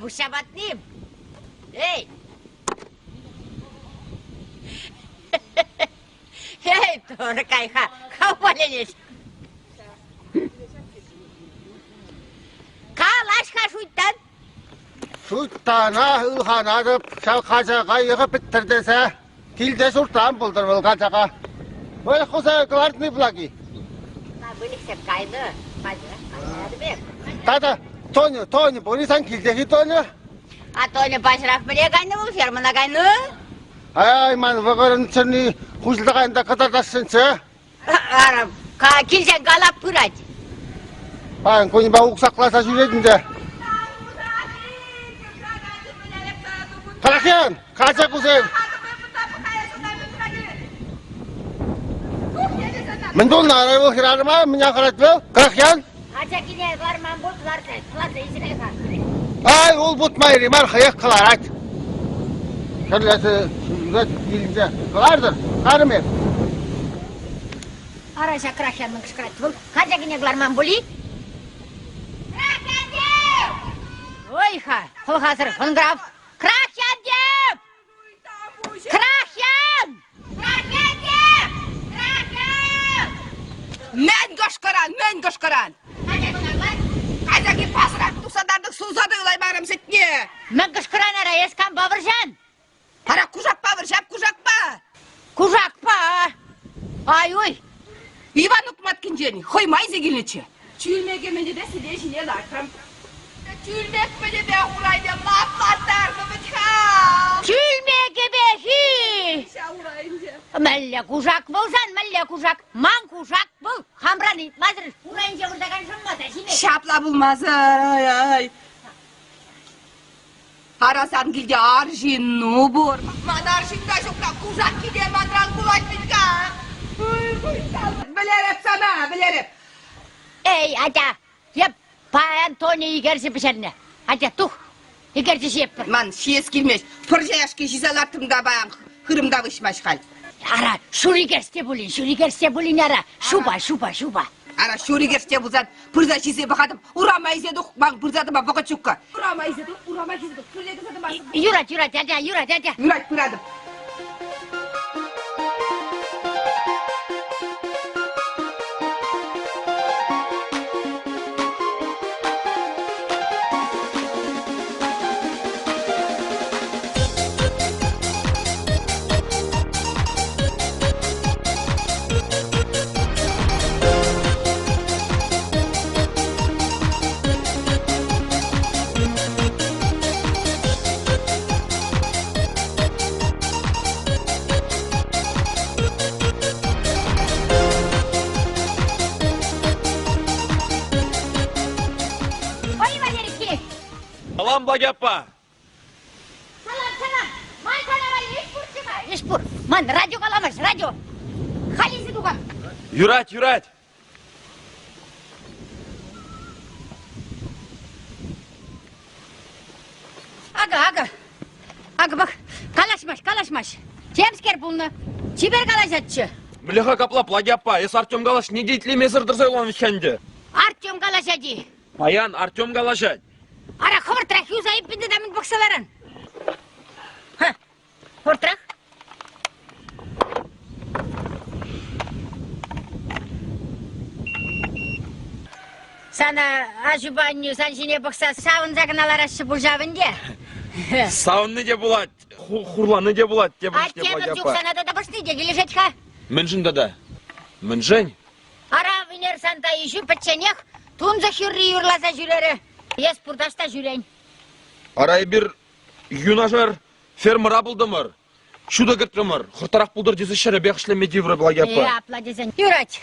бушабатним. Эй! Эй, тоже кайха, хавалелеш. Калашка шуйттан. Шуйттана, ылханады, шалқажаға еғі бітірдесі. Тілде сұртан бұлдыр бұл қажаға. Ой, құса қылардың бұлаги. Біліксеп қайды. Тада, Тони, болисан келдегі Тони? А Тони башырақ біле қайны бұл фермана қайны? Ай, ман, вағырын чырны құжылдағайында қыдардасыншы. Арам, келсен қалап құрады. Ай, көне ба ұқсақласа жүредінде. Қарақиян, қача құсен. Мен бұл нарай бұл хирарыма, мен ақырат бұл. Қарақиян. Қача кене ғарман бұл қыларса есірек ақ. Ай, ол бұтмай ремар қияқ қылар айт. Кәрлесі елінде қылардыр, қарым ек. Араша Крахянның кішкірат бұл. Қача кене ғарман бұли? Крахян деп! Ойха, құл қасыр, ғынграф. Крахян деп! Крахян! Крахян деп! Крахян! Мен қошқаран! Қайдаки пасырақ тұсадардың сұлзады ұлай барым сетне. Мен қышқыран ара, ескан бабыржан. Ара, құжақ бабыржап, құжақ ба? Құжақ ба? Ой. Иван ұтмат кенжені, хой майзе келнече. Чүйілмеге менде де сиде жіне лайқым. Чүйілмек менде бе ұлайды лаплаттарды бұтқа. Чүйілмеге бе хи. Ша ұлайынды. Мәлі құжақ болсан, мәлі құжақ. Ман құжақ бұл. Хамраны, мазыр. Ұлайынды ұрдаған жұммада жіне. Шапла бұлмазыр, ай. Арасан келде аржину бұр. Ман аржинда жоқта құжақ келе мандран құлайт бітка. Білеріп сана, білеріп. Ей, ата, еп, паян Тони егерсі пішеріне. Ата, тұх, егерсі шеп бір. Ман шиес келмеш, пір жаяшке жизалартымда баян қырымда вышмаш қал. Ара, шуригерсте бұлин, ара, шуба. Ара, шуригерсте бұлзан, пырза жизе бұқадым, ұрамайзе дұқ, маң пырзадыма бұқа чүкка. Ұрамайзе дұқ, пырзеге задым асым. Юрат, ата. Юрат, пырадым. Салам, Благапа! Салам. Ман канава ешпур. Ман радио қаламаш, радио. Халисы дуған. Юрать! Ага, бақ, қалашмаш. Темскер бұлны, чибер қалашатшы. Млеха капла, Благапа, ес Артем Галаш не дейтли месірдір зайлан вишенде. Артем қалашади. Паян, Артем Галашать. Ара, хортрақ юзайып бінді дамын бұқсаларын. Хортрақ? Sana ajubанню санжине бұқса сауын жағыналар ашы бұл жабынде. Сауынны де бұлад, хурланы де бұлад, де бұште Благапа. А темір жоқ санада да бұшты де келешет ха? Мінжін да. Мінжін? Ара винер санта еші пітченек, тұнзы хүрри юрласа жүрері. Ес бұрдашта жүрен. Арай бір юнажар фермера бұлдымыр. Шуда гірттімір. Құртарақ бұлдыр десі шәрі бәқшілеме деврі Благапа. Апла десен. Юрать.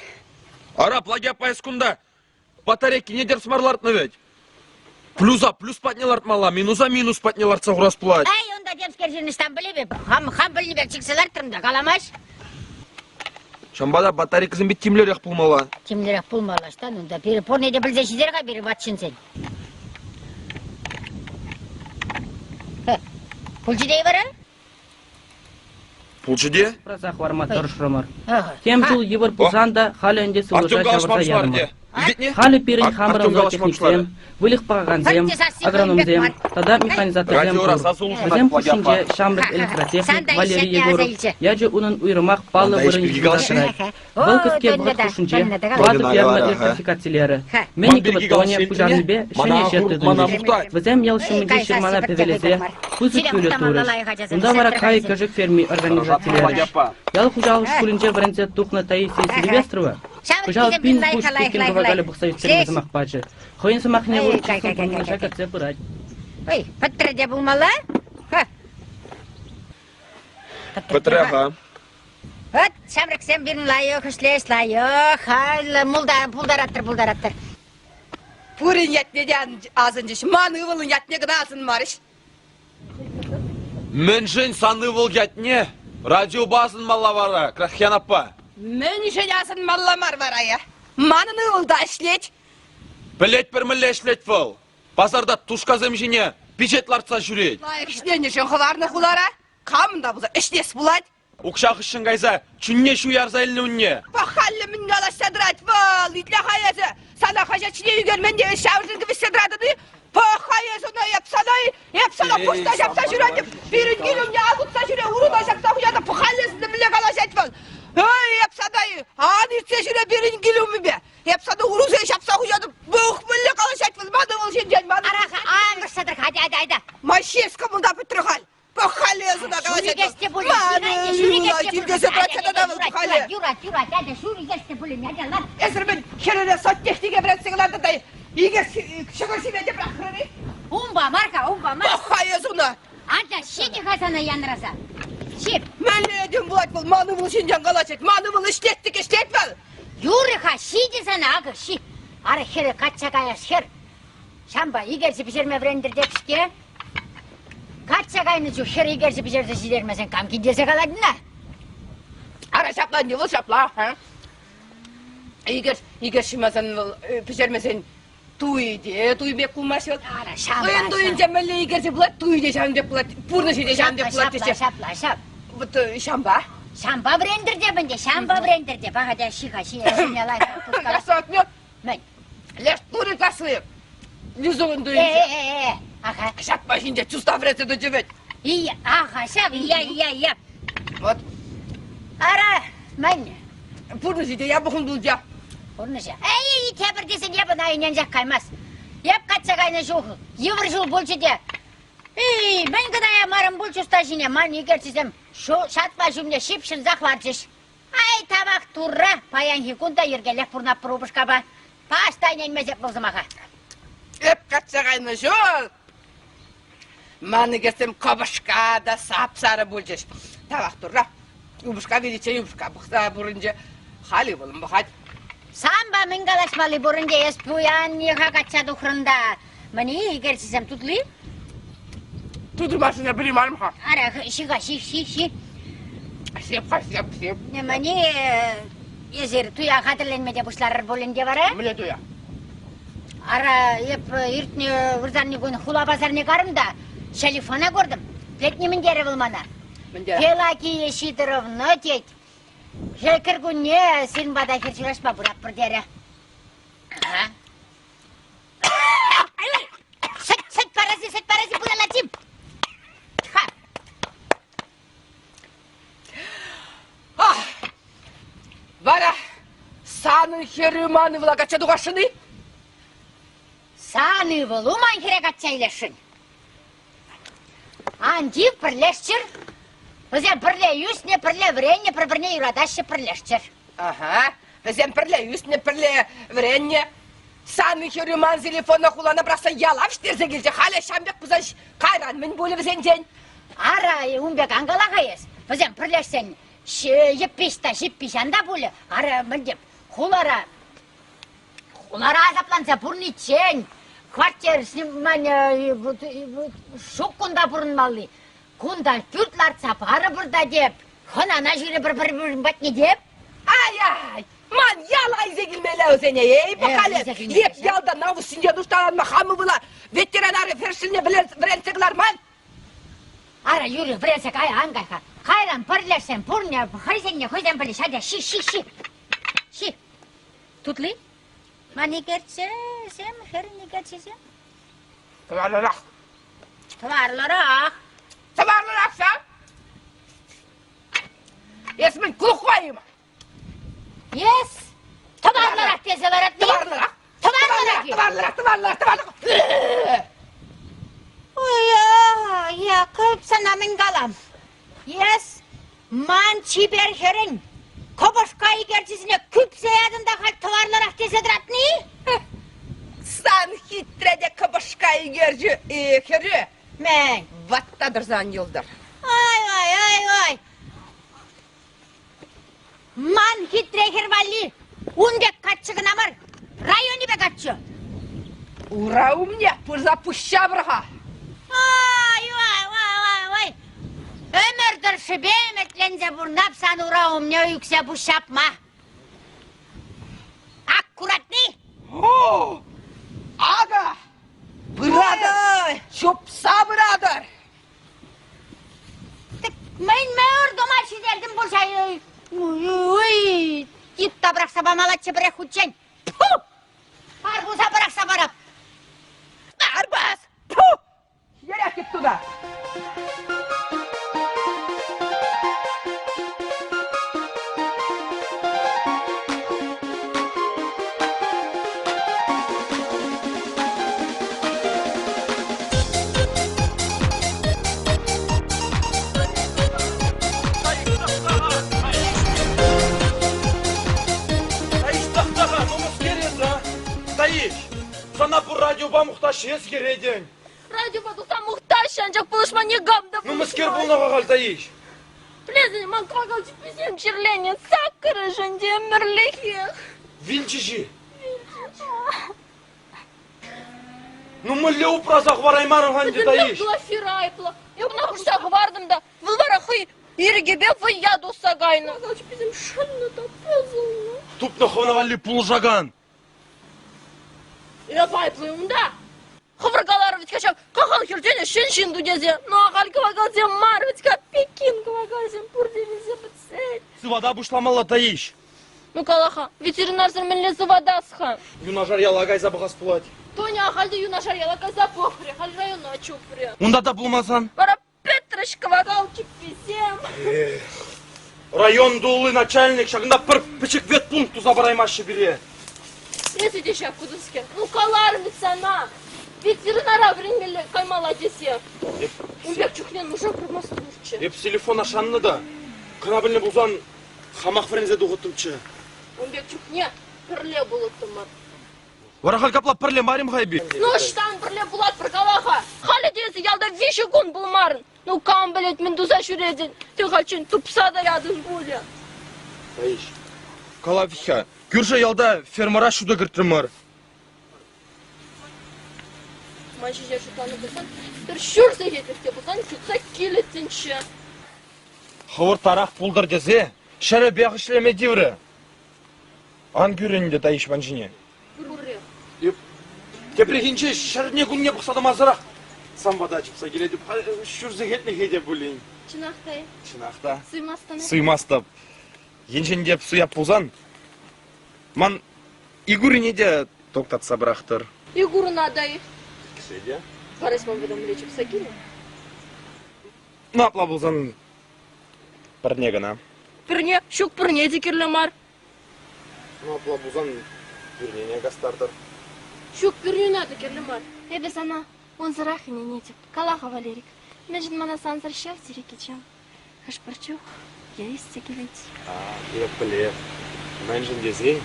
Ара Благапа ескунда. Батарейки не дерсмарлартны ведь. Плюс подняларт мала, минус подняларт сағырас плать. Ай, онда демскер жерініштан білі бе. Хам біліне бәк чікселер тұрымда қаламаш. Шамбада батарейкізін бет темлерек пулмала. Темлерек пулмалаштан, онда бері порнеде білзе шидерға бері батшын сен. Пулчидей бары? Прозах варма тұршырымыр. Тем жыл евір бұлжан да халі өнде сылыжа жабырса ярымыр. Видетне? Халі перін Артем хамырын галашмакшылары. зоотехникзем, вылық бағанзем, агрономзем, тада механизаторзем Радиора құр. сазулушын Бізем плагиапа. пушинже шамрық электротехник Сандай Валерий шетне Егоров, азайлчы. яжы унын уйрымақ палы Андай бұрын ішпілгі галашын. ешкілдашырайды. О, Бұл кіске төнді бұғыт да, пушинже, төнді да. туаты Төнді ферма ага. электрификациялері. Ха. Мені Ман берги кібіттоне галашын пужарныбе тіне, шене мана шерті ғұр, мана дүнді. мұқтать. Бізем елшімінде шермана певелезе, пузык күлі турыш. Унда вара кай кажық ферми организациялері. Плагиапа. Ял хужалық шкулінже варенце тухна Таисия Сильвестрова. Хужалық пин пуш теккен бұғагалі бұқсайыз термізі мақпачы. Хойынсы мақне Эй, вұрып кай, кай, чықсын кай, тұңын кай, шақат сепырать. Ой, паттырде болмала? Ха. Петряха. Вот, шамрак сен бірін лайық, үшлес лайық. Хал, бұлдараттыр. Пурин ятне азынжыш, маны вылын ятне гына азын марыш. Мен жын саны выл ятне. Радио базын мала вара, Крахян апа. Мен жын азын малламар варая. Маныны вылда ішлет. Білет бір мүлі эшлет выл. Базарда тушка земжіне пичетларца жүрет. Лайық ішнен жын хыварны хулара. Камында бұза ішлес бұлад. Укшақ үшін қайза, чүнне шу ярза еліне үнне. Пахалли мен галаш садрать вал. Итле хаязы. Сана хажа чіне үйгермен де шавжынғы біз садрадыды. Пахаязы на япсана пушта жапса жүрен деп. Бірін келімне алутса жүре ұруна жапса құяда пахаллесінде біле галаш айтвал. Ой, япсадай, аныртсе жүре бірін келімі бе. Япсаны ұрузе жапса құяда бұқ біле галаш айтвал. Мады ол женден мады. Араха, аңыр садыр, хайда. Машесқа мұнда бүттір хал. Пахаллесіне галаш Шуригесте айтвал. бұлым, Tilgese bırakana da vurdu hali. Юрат, дәді шуригесте бұлым, ядалар. Esirmin kerene sot tekniğe bıraksınlar da İyi şaka simece bırakırını. Умба, марка. Bakayız ona. Anta, şidi Hasan'a yanırasa. Şip. Ben ne edeyim bu atmal manımıl şincan kalacak. Manımıl işletmel. Юриха, şidi sana akı, şi. Ara хері қатшағая шер. Шамба, егерсі пішерме бірендір депішке. Қатшағайны жу хер егерсі пішерді жидермесен камки десе қаладына. Ara şapla ne şapla ha? İger şimasan pişirmesen tuy bek kumaşıl. Ara şamba. Oyun duyunca melle igerse bulat tuy de şam de bulat. Purda şey de şam de bulat işte. Şapla. Bu şamba. Şamba бірендір депінде, şamba бірендір деп. Ағада шиға, шиға, Сотмет. Мен. Леш туры касы. Yüzüğün duyunca. Аха. Şapma şimdi çusta vretse de cüvet. İyi, аха, şap, iya. Вот. Ara, мен. Purda şey de ya bakın bulacağım. Орныша. Ей, тебір десен ебін айынан жақ қаймас. Еп қатсағайны жоқ. Евір жыл болшы де. Ей, мен кыдая марым бұл чуста жіне. Ман егер сізем шатпа жүмне шипшін зақварчыш. Ай, табақ турра. Паян хикунда ергелек пұрнап пұрубышқа ба. Пастайнен мезеп болзымаға. Hep kaçacağını şu. Manı geçsem kabışka da sapsarı bulacak. Tavak durra. Yumuşka verice yumuşka bıksa burunca. Hali bulun bu hadi. Самба мингалашмалы бұрынде еспуян еға қатша дұқырында. Мені егер сізем тұтлы? Tutulmasına bileyim hanım ha. Ара, шиға, ши. Sep. Мені езер туя қатырленмеде бұшларыр болынде бара. Bile duya. Ара, еп, иртне ұрзанны күн хула базарны қарымда, шалифона көрдім. Плетнемін дері бұлмана. Пелакия Сидоровна тет. Жекір күнне сен бада херчілашма бұрап бір дері. Сәт парази бұлалатим. Vara. Sanın herimanı vla kaçadı kaşını. Саны бұл уман керек атчайлашын. Анди бірлешчір. Өзен бірле үсіне, бірле вренне, бір-бірне юрадашы бірлешчір. Ага. Bizim pirle üstüne pirle vrenye. Sanı heriman telefona kulağına bıraksa yalap işlerse gelecek. Hala şambek bize kayran men böyle bizen jen. Ара, умбек аңғалағайыз. Өзен бірлешсен, жіппіш анда бұлі. Ара, міндеп, хулара азапланса бұрничен. Квартир снимание шук кунда бұрынмалы. Кунда күртларца бары бұрда деп. Хонана жүрі бір батне деп. Ай, man yalay zegilmeli özene ey bakalım. Yep yalda navus since duştalanma hamı bula. Veterinari ferşiline birensekler man. Ара, Юрий, біресек ай аңғайға. Қайран бірлерсен, бұрне, хайсенне, хойзен біліш, әді, ши. Тутлы? Mani gerçesem, her ne gerçesem? Tıvarlarak. Tıvarlarak. Tıvarlarak sen. Esmin kulak koyayım. Yes. Tıvarlarak dese varat ne? Tıvarlarak. Tıvarlarak. Ya, kayıp sana min galam. Yes. Man çiber herin. Koboşkayı gerçesine küpse yadında kalp tıvarlarak dese varat ne? Sen hitrede kabaşkayı görcü, körü. Men. Vattadır zan yıldır. Ay. Man hitre hervalli. Undek kaççıgın amır. Rayoni be kaççı. Урау мне, позапуща врага. Vay. Ömürdür şu beğenmetlense bu napsan uğrağım ne yükse bu şapma. Akkurat ne? О, ага, брадер, чупса брадер. Ben meur domaşı geldim bu şeyi. Uy, git da bıraksa bamalatçı bırak uçen. Puh! Harbuza bıraksa bırak. Арбаз, пуh! Yere git tуда. Таиш, sana bu radyoba muhtaç yes geredin. Радио бадуса мухташ, анчак пулышма не гамда. Ну мыскер bulnağa kal Таиш. Плезень, ман кагал чипизем черленен, саккары жонде мерлихи. Винчижи. Ну мылле упразах вараймарым ханде Таиш. Была фирайпла. Я бы нахуй вардым да, вылварахы, иргебе я досагайна. Кагал чипизем шынны да пызылны. Тупна хонавалли пулжаган. Я пайплыйм да. Хаврагалар ведь качак, кагал хердене шин дудезе. Ну агал кагал мар ведь как Пекин кагал пурдевезе бцель. Сывада бушламала Таиш. Ну калаха, ветеринар зерменле завадасха. Юнажар ялагай забыгас пулать. Тоня ахальды юнашар ялакай запохре, халь района чупре. Унда да булмасан. Пара Петрочка вагал чипизем. Район дулы начальник шагында пыр пичик ветпункту забараймашы бире. Если дешев кудыске, ну калар ведь сана. Ветеринара времели каймала десе. Умбек чухнен мужик промастурче. Еп телефон ашанны да. Кынабылны булсан хамак френзе дугутумчы. Умбек чухне перле булут тумар. Варахал капла пырле барим хайби. Ну штан перле булат прокалаха. Хали десе ялда виши гун булмарын. Ну кам блять мендуза шуредин. Ты хачин тупса да рядом буде. Таиш. Калавиха. Гюрша ялда фермара шуда гыртырмар. Манчи же шутаны булсан, bir şursa getirke bulsan, şutsa kiletinçe. Хавыр тарах пулдар дезе. Шәрі бияқ ішлеме деврі. Ан көрінді Таиш банжине. Бурре. Еп. Тепрехинче шәріне күнне бұқсадым азырақ. Сам вада чыпса келеді. Шүрзі кетіне хеде бұлейін. Çınakтай. Чынақта. Сыймастаны. Сыймастап. Еншен деп сұяп бұлзан. Ман игурине де тоқтатса бірақтыр. Игуру надай. Кіседе? Парас вам ведом лечіп сакине. Напла бұлзан бірне гана. Пірне, шук пірне декерлі мар. Напла бұлзан бірнене гастартыр. Шук пірне нады керлі мар. Эбе сана, он зарахыне нетіп. Калаха Валерик. Межін мана сансыр шев терекечем. Хашпарчух, я исте келет. Еп біле. Мәнжін дезе.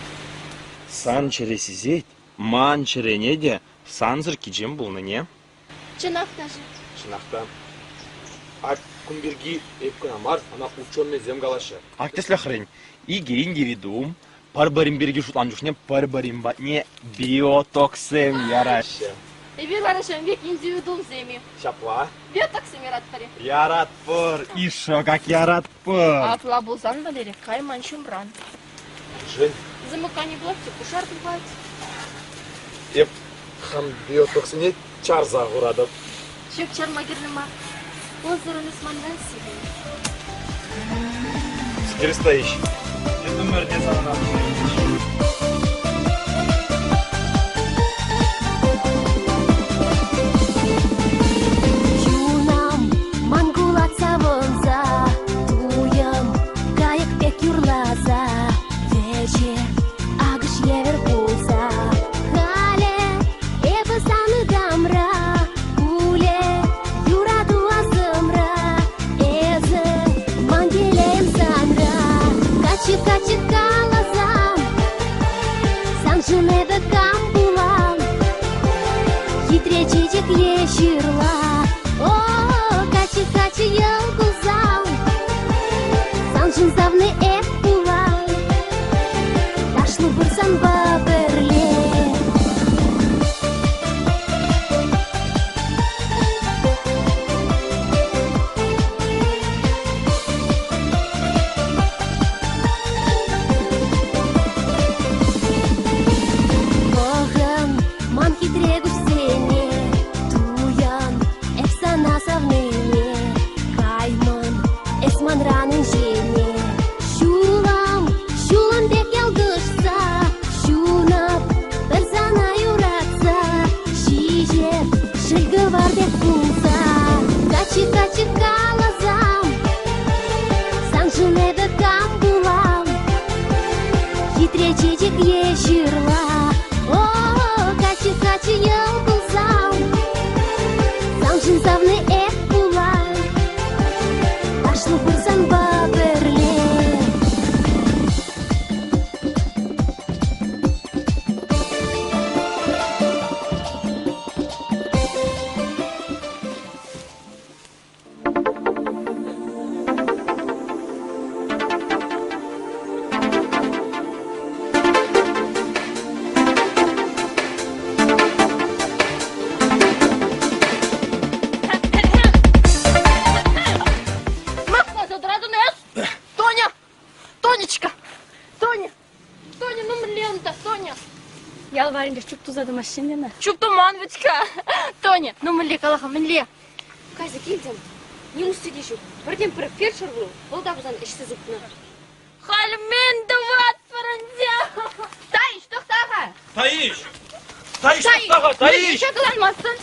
Сан чересізет. Ман черене де сансыр кечем бұлны не? Чынақта же. Шынақта. А күнберги епкін амар, ана ученый земгалашы. Актеслі хрень. Иге индивидуум, парбарим берги шутланжушне, парбарим батне биотоксем ярашы. Эбе барашам век индивидуум земи. Шапла. Биотоксем яратпаре. Яратпыр. Ишо, как яратпыр. Апла булзан Валерик, кайман шумран. Жень. Замыкание блокти, кушар бывает. Еп, хам биотоксине чар зағырадып. Шук чарма керлі мар. Озырын исмандан себе. Скеріс Таиш. Ендім мөрде сағына. еширла. О, качи ялгузам, санжын завны эп булам, ташлы бурсан баберле. Богам, манки дрегуш сене, туян, эфсана савныне, кайман, эсман ранын жене. Шулам бек ялгышса, шунап, бір сана юратса, шижеп, шылгы бар деп кулса. Качи калазам, санжын эбі кам булам, хитре чечек еширла. О, качи ялгузам, санжын завны эп булам, ташлы бурсан баберле. Тоня, ну лента, Тоня. Ялваринга чуп тузады машинена. Чупту манвичка. Тоня, ну миле, калаха, миле. Кайсы келдім. Не мустыди шу. Бірден бір фельдшер был. Ол да бұзан ішсі зыпны. Халмен дұват фарандя. Таиш, тоқтаға. Таиш, тоқтаға, Таиш. Неше қыланмасын?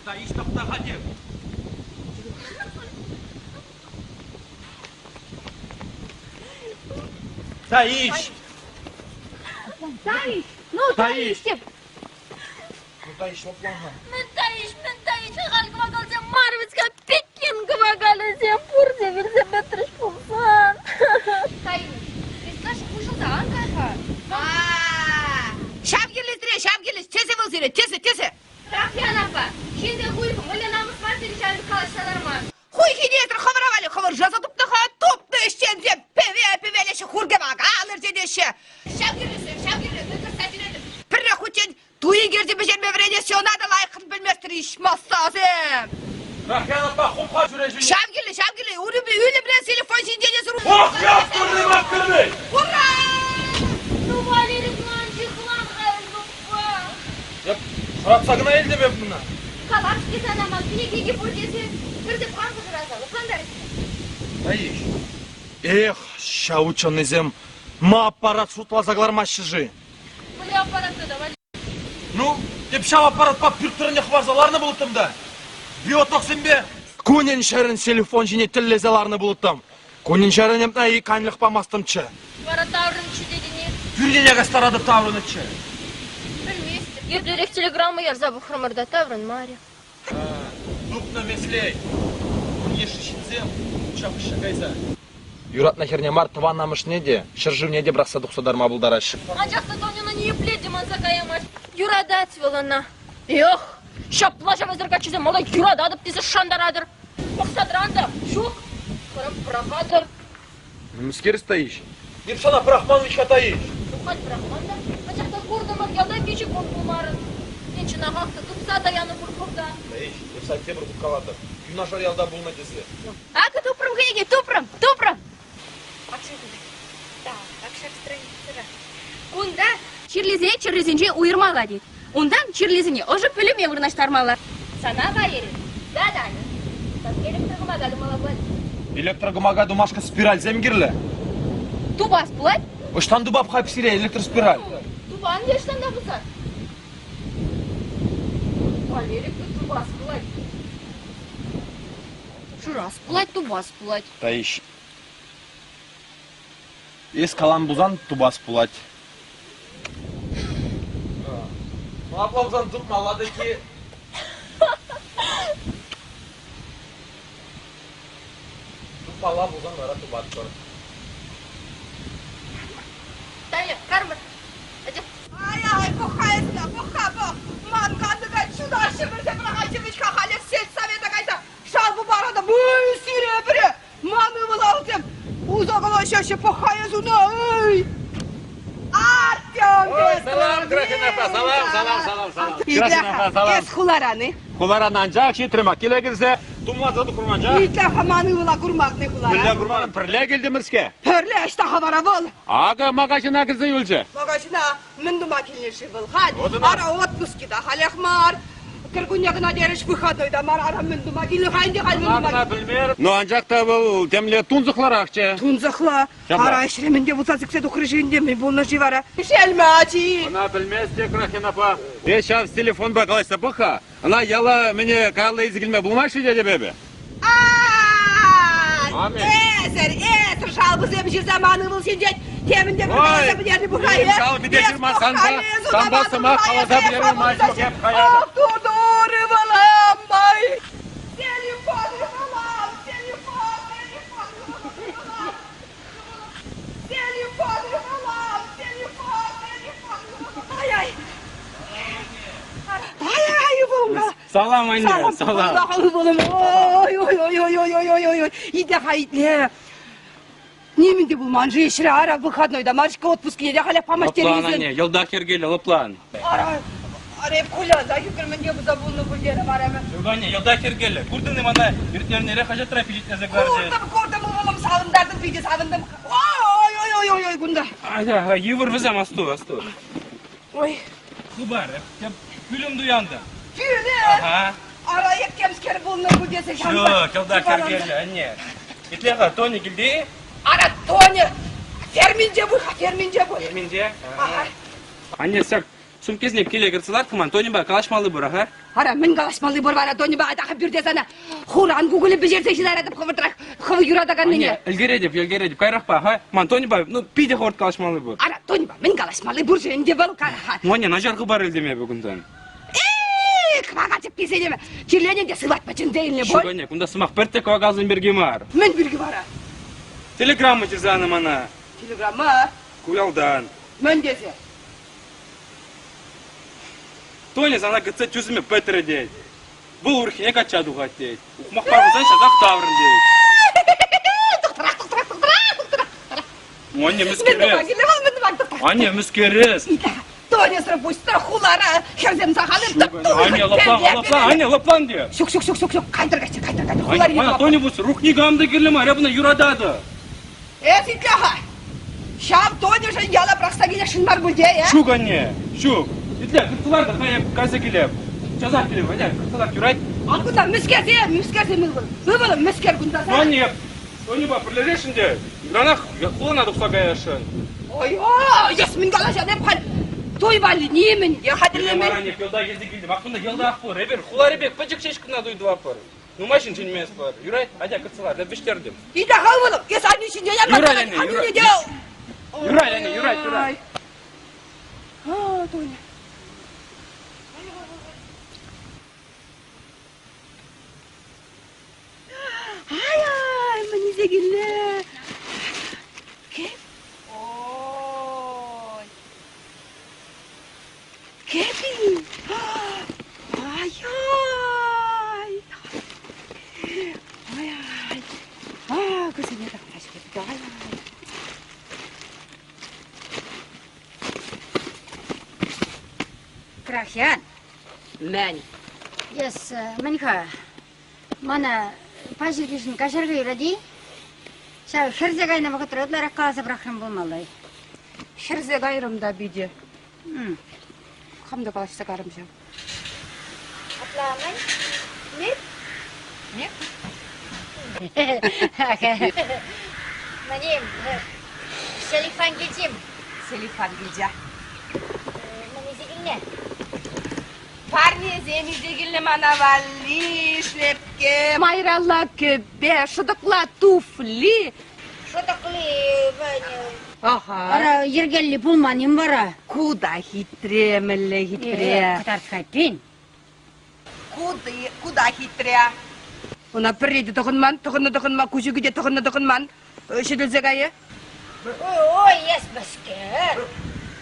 Таиш, тоқтаға деп. Таиш. Таиш, ну Таиш. Таиш деп. Ну, Таиш, опланға. Мен Таиш, қалғыма қалсам, Марвицқа пеккен қыма қалысам, бұрзе берсе бәттіріш болсан. Таиш, Рескаш қушылдаған қайқа? Шапкелес, тесе бол зере, тесе. Рахиян апа, шенде қойқым, өлі намыс бар сені шайды қалашсалар ма? Хуй хинетір хабаравали, хабар жазадыпты ха, топты іштен зем, певелеші хургема, алыр зедеші. Шапкелес, өтір сәтінедім. Пірі хутен, туи керді бежерме врене сионада лайқын білместір ишмассазым. Рахиян апа, құмқа жүре жүре. Шапкеле, өлі білен телефон жиндене сұру. Ох, яптырды бақырды. Ура! Ну, Валерий Кланчи, Клан Хайрнупа. Сұрапса ғына елді бе бұна? Калашки санамал, пенекеге бұрдесі, бірді қанғы жыразалы, қандар? Таиш. Эх, ща ученый зем, ма аппарат шутла заглармашы жи. Бұлі аппаратты да, Валерий. Ну, деп шау аппарат па пүрттіріне хварзаларны бұлыттым да. Биотоксин бе? Көнен шәрін телефон жіне тіллезаларны бұлыттым. Көнен шәрін емтна и канлық памастымчы. Бара таврын чудедіне. Пүрденеге старады таврынычы. Білместі. Ердерек телеграммы ярза бұхрамарда таврын, Мария. Дупна меслей. Еші шинзем, учапышы кайза. Юрат нахерне мар тыван намышне де, шыржывне де брақса дұқсадар мабылдарашы. Анжақты Тонина не еплет, деманса каямаш. Юрада цвелана. Эх, ща плажа вазырға чизе, мала юрада адып десе шандарадыр. Мақсадранда, шуқ, қырым прахадыр. Мүскер стоишь? Епшана Брахмановичка таиш. Тухать прахманда, қачақта көрдім аргелда кеші кон бұлмарын. Енші нағақты тұпса даяны бұрқырда. Таиш, епса темір тұтқалады. Күна жариялда бұлна десе. Акы тупрым кеге, тупрым. Да, акшак страницыра. Онда чирлезенче уйырмала дейді. Ондан чирлезіне ұжы пөліме вырнаштармала. Сана байыры. Да. Так электрогамага думала бұлад. Электрогамага думашка спираль земгерлі. Тубас бұлад? Оштан дубап хайпсире электроспираль. Тубан дештан да бұзар. Валерик, тубас бұлад. Журас бұлад, тубас бұлад. Таиш. Ес калан бузан тубас пулать. Аплавзан тут маладыки. Тут пала бузан вара тубат кор. Таня, кармар. Ай, кохай. hayesna bu. Man kandıga şudaşı bir de bırakacımış kahalet selsavete kaysa. Şal bu barada bu sürü biri. Manı bulaldım. Uzaklaşaşı bu hayesuna. Artyom Salam, Krasinafa, salam. İtlaha, kes kularani. Kularan ancak şey tırmak kile girse, tumlazadı kurmanca. İtlaha manı bula kurmak ne Birle kulara. kurmanın pırle geldi mirske. Pörle işte havara bol. Aga magaşına girse yolcu. Bagajına mindu makinesi bul. Hadi. Oduna. Ara otpuski da halekmar. Kırgunyakına deriş bıxadoyda mar ara mindu makini haydi hal mindu makini. Anakına bilmer. No ancak da bu temle tunzuklar akçe. Tunzakla. Şabla. Ara işleminde bu tazıkse dokırışında mı bunun jivara. Şelmaci. Она bilmez de Krasinafa. Beşav telefon bakalıysa baka. Ana yala meni kağla izgilme bulmaş dedi bebe. Amin. Eser. Şal bize bir zamanı bul şimdi. Teminde bir kaysa bir yerde bu kayı. Şal bir deşirman sanba sama kalaza bir yerin maşuk hep kayada. Dur balam bay. Telefon balam. Telefon. Ay. Bunga. Salam anne, salam. Allah'ım oğlum. Oy. İdeha itle. Немінде бұл ман жешірі ара выходнойда маршка отпуск еде қалап Лаплан помастеріңізден. анне, елда кергелі, лаплан. Ара куляза жүгірмінде бұза бұлны гүлдері бар әмі. Жоқ анне, елда кергелі. Көрдіңі мана, ерттерінері қажат трафичит әзіклар же. Көрдім ұлым сағындардың пейде сағындым. Ой, күнда. Ага, евр візем асту. Ой, Хубар, күлім дуянды. фюне. Ага. Ара еккемскер бұлны гүлдесі Жоқ, елда кергелі, анне. Итлеға, Тони келді? Ара Тони. Ферминже бұй. Ерменде? Анне, сәк, сумкесіне келе кірсілар, кіман, Тони ба, қалашмалы бұр, аға? Ара мен қалашмалы бұр бара Тони ба, adağı bir de sana. Хуран гугулі bir жерде жинар edip қывыртырақ. Қывы юрадаған Анне, нене. ілгередіп, кайрақ ба, ха? Ман, Тони ба, ну, пиде хорт қалашмалы бұр. Ара Тони ба, мен қалашмалы бұр жерінде бұл қара. Анне, нажарғы бар елдеме бүгінден. Квагатып кесенеме. Черлененде сыват бачын дейінле Шук, бой. анне, күнда сымақ біртек вағазын берге мар. Мен бірге бара. Телеграмма тезаны мана. Телеграмма. Куялдан. Мен десе. Тони зана гытса түзіме бітірі дейд. Бұл ұрхіне качадуға дейд. Ұқмақ бармызан шазақ таврын дейд. Анне, мүскерес. Анне, мүскерес. Тони срапустра хулара. Херзем сахалым. Анне, лаплан де. Шук. Кайдыргачы. Хулар Ана, Тони бұсы, рухни гамды керлі мар, ябына юрадады. Ситляха. Шам Тони жын яла прақса келе шынмар гүлде, Шук, анне, шук. Итле, кыртылар да қая каза келеп. Жазақ келеп, анне, кыртылар юрайд. Алкында мүскерсе мүскер. Үбілім мүскер күнда. Анне, Тони ба, бірлерешінде. Гранақ, қолына дұқса қаяшын. Ой, ясмин қалаша деп қал. Той бали немен, я хадірлемен. Анне, келда келді. Мақпында келді ақпыр, ребер, құлар ебек, пәчік шешкіна дойды апыр. Ну машин ченмес бар. Юрай, айда кырсылар, да біштердім. İyi kalmadım. Kes aynı içinde yanma. Yürü anne, yürü. Юрай, анне, юрай. Тоня. Ай, мені зегілі. Кеп? Ой. Кепі. Ай. Kızım ya da kaç kepі. Ай. Крахян. Мен. Yes, Маньха. Мана пажиргишин кашарга юради. Шау херзегайна вакытра отлара қаласа брахрам болмалай. Шерзе гайрымда биде. Хамда балашса карымжа. Atlamay. Ne? Маним, Селифан geçim. Селифан гилжа. Мани зегилне. Парни земиздегилне мана вали шлепке. Майралла көбе, шыдықла туфли. Что такое, Ваня? Ага. Ара ергелли пулманим бара. Куда хитре, мэлле хитре. Катарсхайтин. Куда хитре? Она приедет, тоғынман, күшігіде тоғынман. Шеділзегайы? Ой, ес баскер.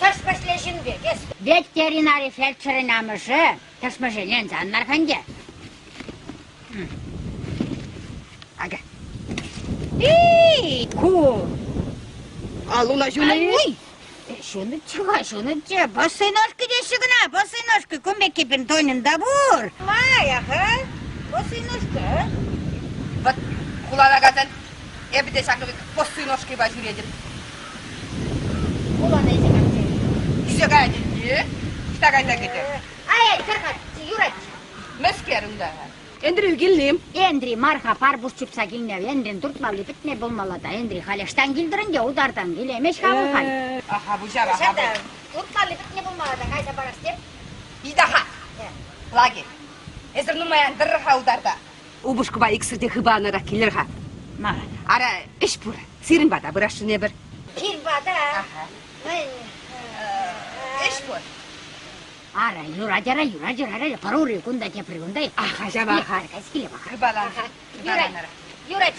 Ташпашлешин бе, кес. Ветеринарий фельдшері намышы. Ташпашелен занлар ханде. Ага. Ку. Алуна жуны. Ой. Şunu çık. Bosay nожка дешігіна, босай ножка. Көмбек кепін тойнында бұр. Мая, ха? Босай ножка. Вот kulağına kadar evde şakı postuyun hoş gibi başvuruyor. Kulağına izin kaptı. Güzel geldi. İşte kayda gidiyor. Ay, Tarkat, Yurat. Meskerinde. Endri geldim. Endri marha parbus çıpsa gilnev, endrin turtmalı bitne bulmalı da. Endri haleşten gildirince udardan gilemeş kabul kal. Aha bu cevap. Sen de turtmalı bitne bulmalı da kaysa paras dep. Bir daha. Lagi. Ezir numayan dırha udarda. Ubuşkuba iksirde hıbanıra kilir ha. Ma. Ara iş bura. Sirin bada bıraşı ne bir. Kirbada. İş bu. Ara, yura. Paruri kunda te pregunta. Ah, acaba. Harika, eskile bak. Hıbalan. Yurat.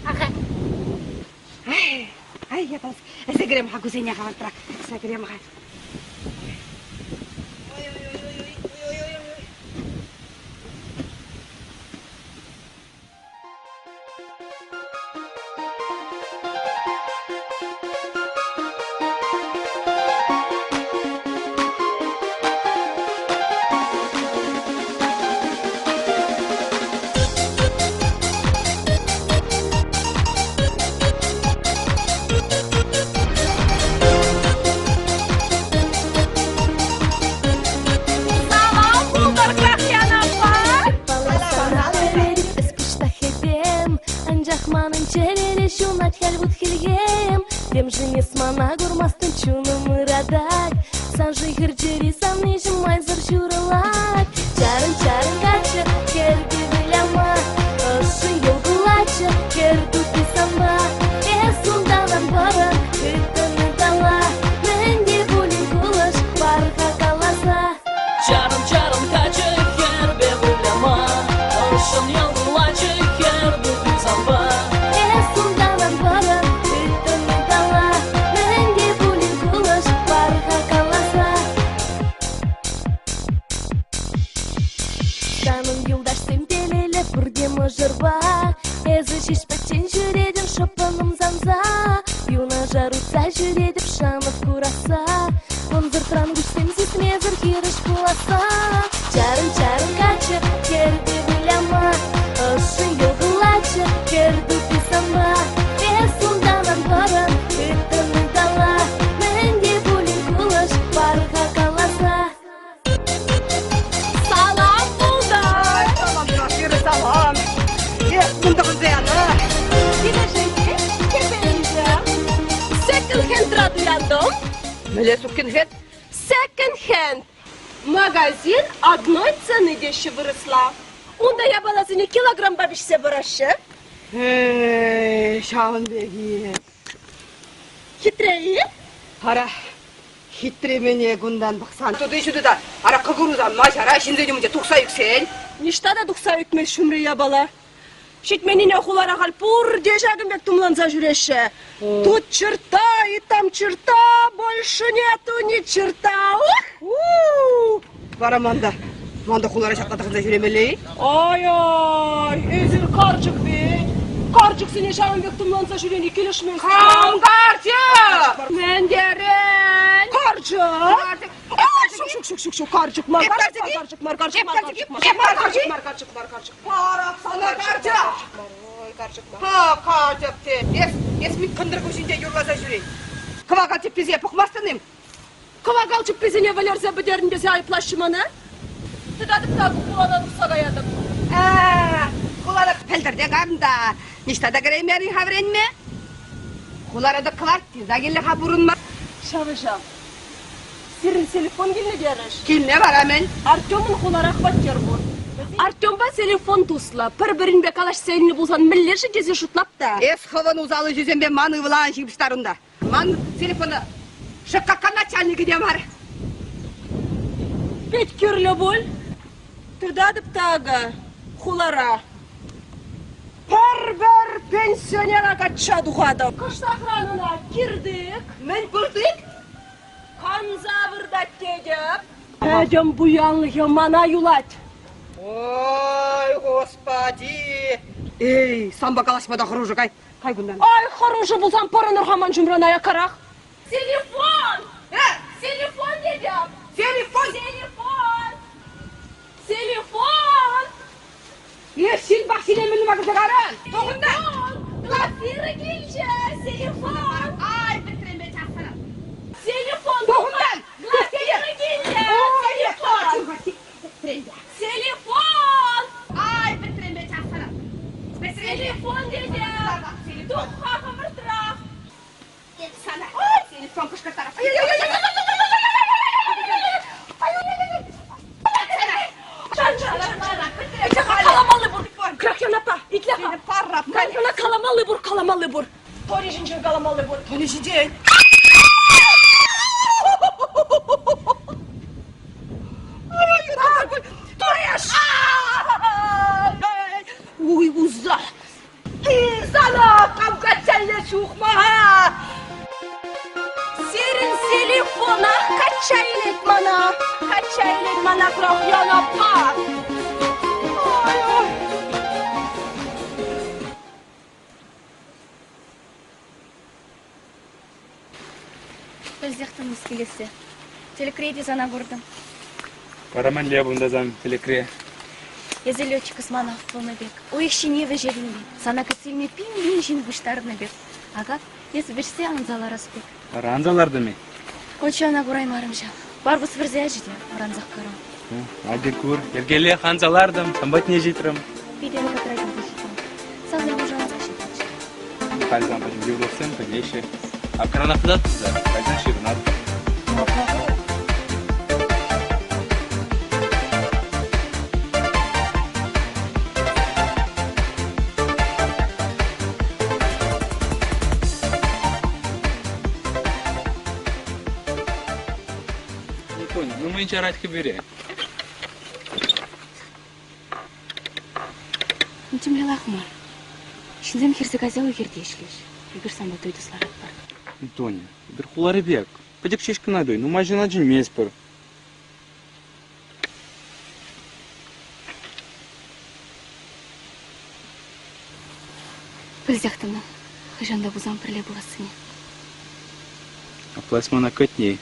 Aha. Ay yapas. Segirem ha kuzenya kavantra. Segirem ha. Демжине смана гурмастын чуным ырадай Санжи хырчери самны жымай зыр журалай Чарын качы керді біляма Ышын елгылачы керді писама Эсунданан барын күттіні дала Менде булин кулыш барға каласа Чарын качы кербе біляма Ышын елгылачы керді писама Эсунданан барын жырба Эзі шешпектен жүредім шыпыным занза Юна жарутса жүредіп шанып кураса Онзыр тран күшсем сесмезір киріш куласа Чарын качы керді біляма Ышын елгылачы керді писама Эсунданан барын күттіні дала Менде булин кулыш барға каласа Salam bulda. Salam yürü salam. Bunda kızıyanı. Скажите, секонд-хенд радуяндом. Меле сукин-хенд? Секонд-хенд. Магазин одной цены дешевле выросла. Онда я баласыне килограмм бабишсе барашы. Şahın beyi. Хитрее? Ara. Хитремене гундан бақсан. Туды шуды да. Ара кыгырузан машара. Шинзені мүнде тұқса юксен. Ништа да дұқса үкмес шумре я бала. Шитменіне құлара қал пұр дежагын бек тумланза жүреші. Тут черта и там черта, больше нету ни черта. Бараманда. Манда құлара шаққатықында жүремелей. Ай, өзір қарчық бей. Қарчық сене шағын бек тумланза жүрені келішмен. Қам қарчық! Мендерен! Қарчық! Шук, қарчық, мар, Парақ сана қарчық! Ха, қарчық те. Ес мен қындыр көшінде юрласа жүрей. Кыва қалчып безе пұқмастыным. Кыва қалчып безене валерзе бідерін безе айыплашыманы? Тыдадып та құлана дұрса қаядым. Құлары пәлдірде қамда. Нештада көреймерін хаврен ме? Құлары да қылар, тезагелі қабырын ма? Шавышам. Сирин телефон келіне деріш. Келіне бар әмен? Артем'un құлары ақбаттер бұл. Артем'ба телефон тусла. Бір-бірін бе қалаш сәйіні болсан міллеші кесе шутлап та. Ес хывын узалы жүзен бе маны вылан жибіштарында. Маны телефоны шыққаққа начальнигі де бар. Пет керлі бол. Тыдадып тағы құлара. Бір пенсионер кача духада. Кыштахранына кирдик. Мен көрдік. Канзавырда тедеп. Әдем буянлығы мана юлать. Ой, господи. Эй, самба калашмада хружу, кай күндан. Ай, хружу булсам параныр хаман жұмрана якарах. Телефон! Телефон дедем. Телефон! Телефон! Сен бақ сенемін мағыз ғаран. Тоғындан. Лафиры келші. Телефон. Ай, бітірем бе жақсырым. Телефон. Тоғындан. Лафиры келші. Телефон. Телефон. Ай, бітірем бе жақсырым. Телефон дедім. Тұққа қымыртырақ. Sana. Ay, telefon kışkı taraf. Kalamalı bur. Krakyana pa. İkla pa. Parrap. Krakyana kalamalı bur. Kalamalı bur. Toni jinci kalamalı bur. Toni jinci. Uy uzak. Sana kavga çelle çukma ha. Serin telefona kaçaylet mana. Kaçaylet mana krahyana pa. Ay ay. Өзектіміз келесі. Телекрейді зана көрдім. Параман ле бұнда зам телекре. Езі летчик Османов Волнобек. Ой, еще не выжерили. Сана кәтсілме пин-пин жин бұштарыны бек. Ага, есі бірсе аңзалар аспек. Ранзаларды ме? Кончана құраймарым жа. Бар бұс бірзе әжіде, оранзақ қарам. Ади кур, ергеле ханзалардым, самбат не житрым. Бидені қатырайдың бұшытым. Сағын бұжанға шетінші. Хальзам пачым девдовсен, подейші. А крана кудатызда, кайдан ширынады. Ну мы ничего рать кибере. Ну тем лахмар. Шинзем хирсек азелы хирдешлеш. Егер самбы тойды сларат бар. Тоня, бір құлары бек. Пәдек шешкі надой, ну мажына жын мес бір. Білзяқтымның, хыжанда бұзам бірле бұласыне. Апласмана көтней.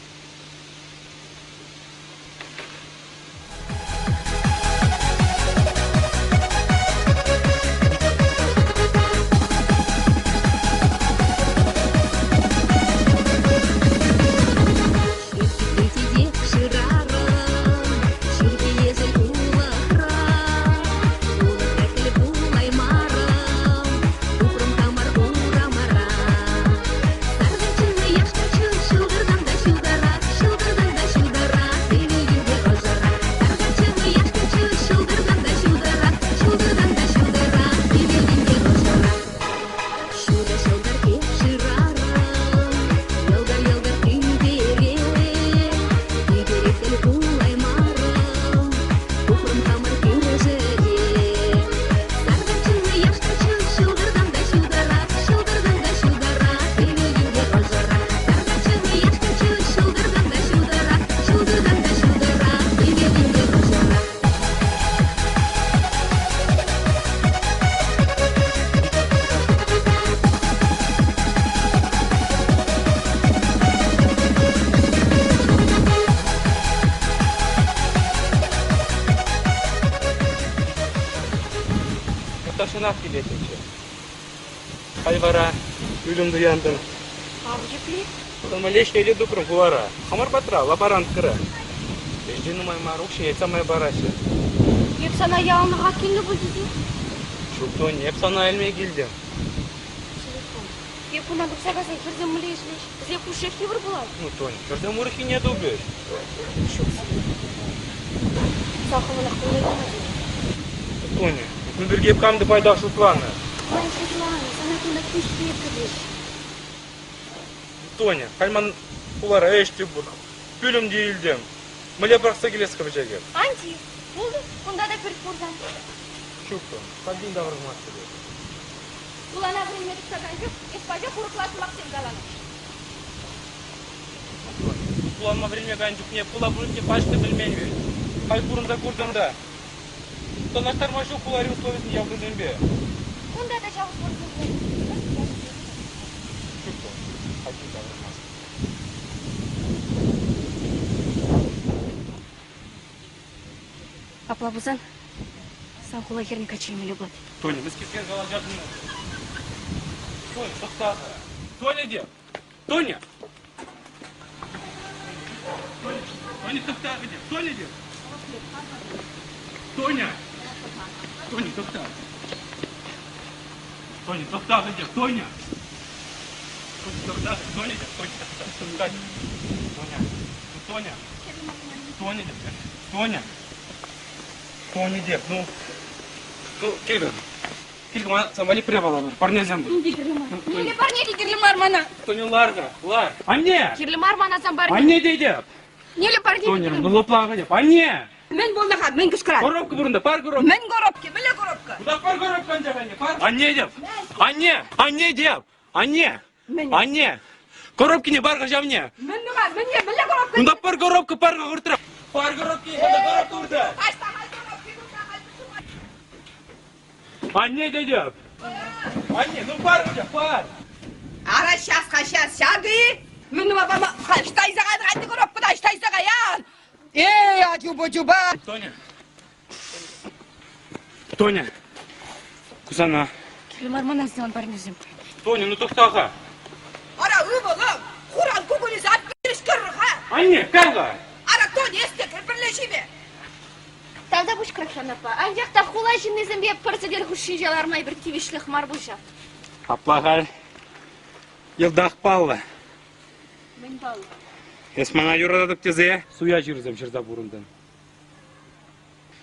Taşınak gidetince. Hayvara, ülüm duyandım. Avcı plek? Sonra leşkeyle dukrum kuvara. Hamar batra, labarant kıra. Ejdi numay maruk şey etsamay baraşı. Hep sana yağınlığa kelli bu dedi. Şuktun, hep sana elmeye geldim. Телефон. Hep buna bıksa gazay kırdım mı leşleş. Biz hep uşak kevir bular. Ну, Тоня, когда мурахи не дубишь. Сақымына қылды. Тоня, ну бірге камды пайда шутланы. Ой, Светлана, sana күнді күшпейіп кірдеш. Тоня, кальман кулара эшти бур. Пүлім дейілдім. Міле бақса келес кібіжеге. Анти, болды. Онда да бір көрден. Шуктун, кабин да вырмасы. Bulana bilmedik sakancık. Espaca kuruklaşmak zemgalanır. Kullanma bilmegen жоқ не пула бүлінге пашты білмейді. Қай бұрында көрдіңді. Тонаштар машу кулари условиясын явдың бе? Онда да жалғыз көрдім. Аплабузан, сам кулагерни качельми любят. Тоня, біз кеткен жала жатырмыз. Тоня, тоқта. Тоня де. Тоня. Тоня, тоқта де. Тоня де. Тоня. Тоня, тоқта. Тоня, тоқта де. Тоня. Тоқта. Тоня де. Тоня. Тоня. Тоня де. Тоня. Тоня де. Ну. Келгін. Келгін, самали пребала. Парня земді. Неге парне дегерлімар мана? Тоняларға. Лар. Анне. Керлімар мана самбар. Анне дейді. Нелі парне? Тоня, бұл оплаға деп. Анне. Мен болнаға, мен күскірат. Коробка бұрында, пар коробка. Мен коробка, біле коробка. Бұда пар коробка анжағанне, пар. Анне деп. Анне. Анне деп. Анне. Анне. Коробки не барға жавне. Мен нұға, мен не біле коробка. Бұда пар коробка парға құртыра. Пар коробки, бұда коробка ұрды. Анне деп. Анне, ну пар деп, пар. Ара шас, шады. Мен нұға бама, штайзаға дағанды коробкада, штайзаға ян. Эй, аджуба-джуба. Тоня. Тоня. Кузана. Керлімар мана сделан парне зем. Тоня, ну тоқтаға. Ара ұбылым, құран күгіні зат беріш кіріға. Анне, карға. Ара Тоня есте кірпірлешіме. Тогда будь крашан, апа. Анжақта хулайшын незімбе процедер хұшын жалармай бір тивишлік мар бұша. Аплағал. Елдақ палла. Мен балы. Есмана юрададық тезе, суя жүрзем жерда бұрындан.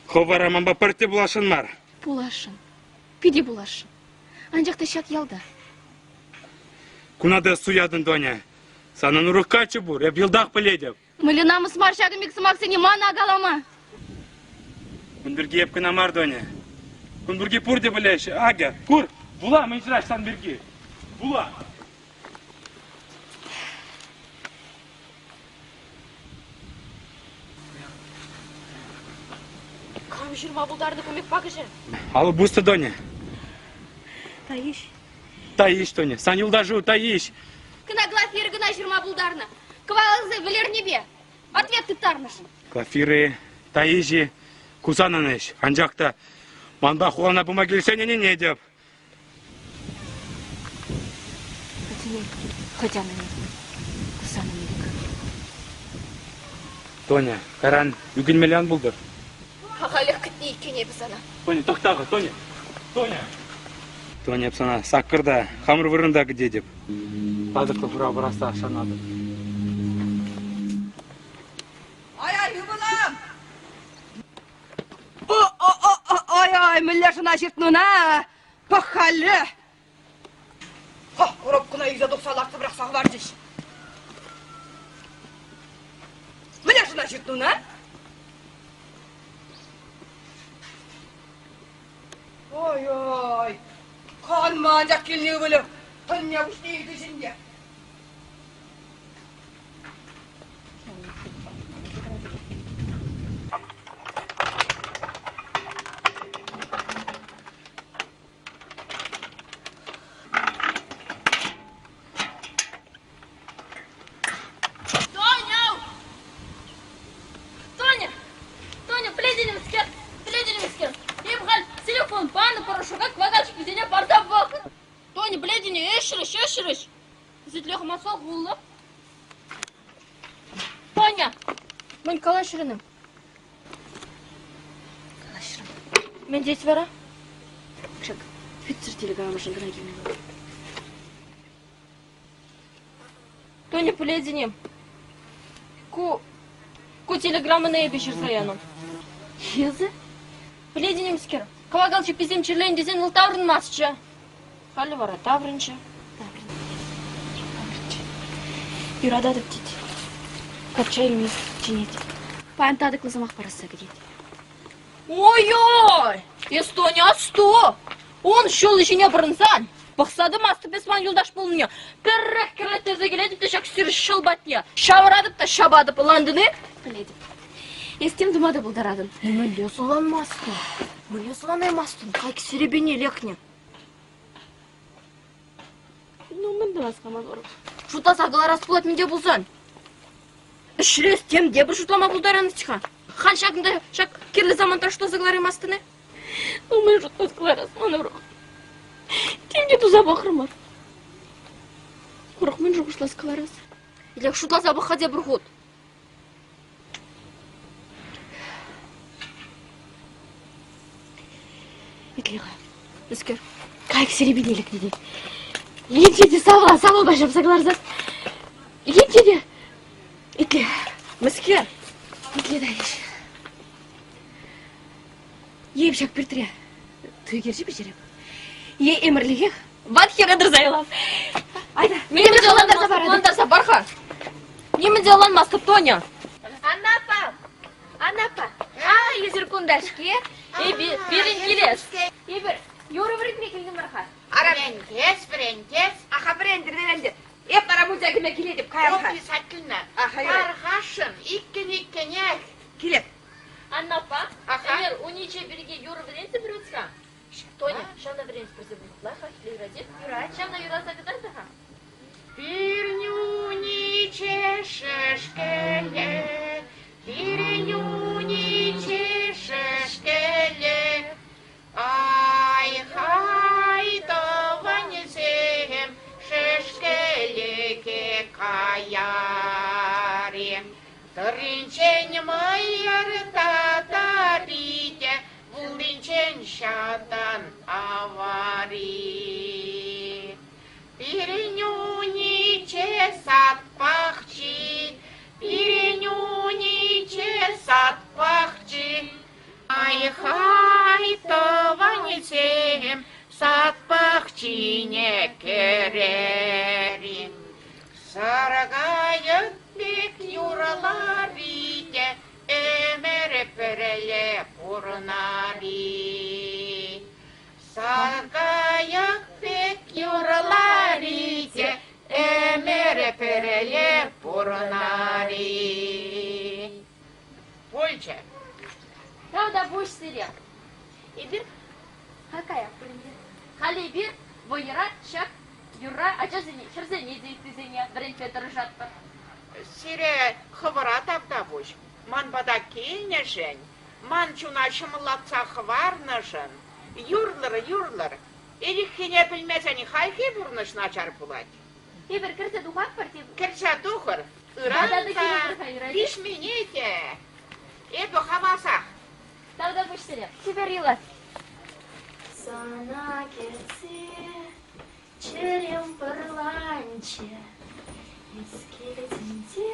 Ховара мамба парте булашын мар. Булашын. Пиди булашын. Анжақта шак ялда. Кунада суядын доня. Санын ұрыққа чыбур, еп елдақ біледеп. Мылинамыз мар шагы миксымақсыне мана агалама. Күндірге еп күна мар доня. Күндірге пұр де білеші. Ага, пұр. Була, мен жыраш сан берге. Була. Қам жүрма бұлдарды көмек бақышы. Алы бұсты доня. Таиш. Таиш доня. Сан юлда жу, таиш. Кына глафир гына жүрма бұлдарына. Кывалызы білер небе. Ответ тұттармышын. Клафиры, таижи, кусананеш. Анжақта манда хуана бұма келсене не деп. Хотя на нет. Кусана мерик. Тоня, каран, үгін миллион бұлдыр. Хахалек кітне икене бізана. Тоня, тоқтағы, Тоня. Тоня. Тоня, псана, саққырда, хамыр вырында где деп. Тазықта бұра бұраса шанады. Ай, ұбылым. Ай, мүлләшіна жертнуна. Пахалі. Коробкына үйзе 90-лақты бірақ сағы бар жеш. Мүлләшіна жертнуна. Ой, қанма анжақ келіне бөлі. Түнне ұштейді жінде. Тоня, пледенем скер. Ебхал, телефон, паны порошу, как вагачки, где не пардавок. Тоня, пледене, эшіріш. Зетлеха масал ғулы. Тоня, мен қалай шырыным? Мен здесь вара? Шак, фитцер телеграмма жындыра келмейді. Тоня, пледенем. Ку телеграммы не ебешір саяным. Езі? Пледенем скер. Кавагалчы пизем черлейін дезен ұл таврын масчы. Халі вара таврынчы. Юрададып дейді. Капча илмей жинет. Паянтадық лызымақ парасы гедет. Ой-ой! Эстония 100! Он шел еще не бұрынсан. Бақсады масты бесман юлдаш болуния. Перрек керлеттерзе келедіп те шак сүріш шылбатния. Шавырадып та шабадып ұландыны. Біледі. Естем думады бұлдарадын. Мүлі сұланмастын. Мүлі сұланаймастын. Қайки серебене лекне. Ну, мінді басқа мазор. Шута сағылар асқылат менде бұлсан. Үшірес тем де бір шутлама бұлдараны чыға. Хан шағында шақ керлі замантар шута сағылар емастыны. Ну, мен шута сағылар асманы бұрық. Темде туза бақырмар. Бұрық мен жұғышла сағылар ас. Илек шута сағылар де бір ход. Итлиға, үскер, қайық серебенелік неде. Ленчеде савыл башып сағыларзат. Ленчеде. Итлі, мүскер. Итлі дайыш. Емшак біртіре. Түйгержі бір жерем. Емірліге. Бат хері дұрзайлап. Айда, немеде оландарса барады. Оландарса барха. Немеде оланмасты Тоня. Анапа. Езір күндашке. Берін келес. Ебір, yorу бірінме келген барха. Брендес. Аха, брендер. Еп бара мұза кеме келе деп қайырға. Опи сәттіліні. Барғашын, иккен ек. Келет. Анапа, әмір униче бірге yorу бірінсі бір өтсіға. Тоня, шамда бірінсі бірсі бұлықлаға, лейрадеп. Шамда юраса кітарсыға. Пирнюниче шешкеле, пирнюниче шешкеле. Ай-хай, тованесем, шешкелеке каяре. Тыринчен майыр татарите, вулинчен шатан авари. Пирнюниче сатпахчи, пирнюниче сатпахчи. Ай-хай, тованесем, сатпахчине керери. Саргайык бек юраларите, эмере переле пурнари. Саргайык бек юраларите, эмере переле пурнари. Польча. Правда, будешь сырья. И бир, какая принди? Хали бир, воера, шак, юра, а чё шерзени, зейтизения, бренче торжатпа. Сире хвара тавда буш. Ман бада кейнешен, ман чунашым латса хварнашын. Юрлар. Эрихене білмесені хайхи бурныш начар булать. И бир, кірсе духак партия. Кірсе тухыр, ыранса, бишменете. Эбі хаваса. Правда, будешь сырья. Сибирила. Sana келсе, черем парланче, ескелетінде,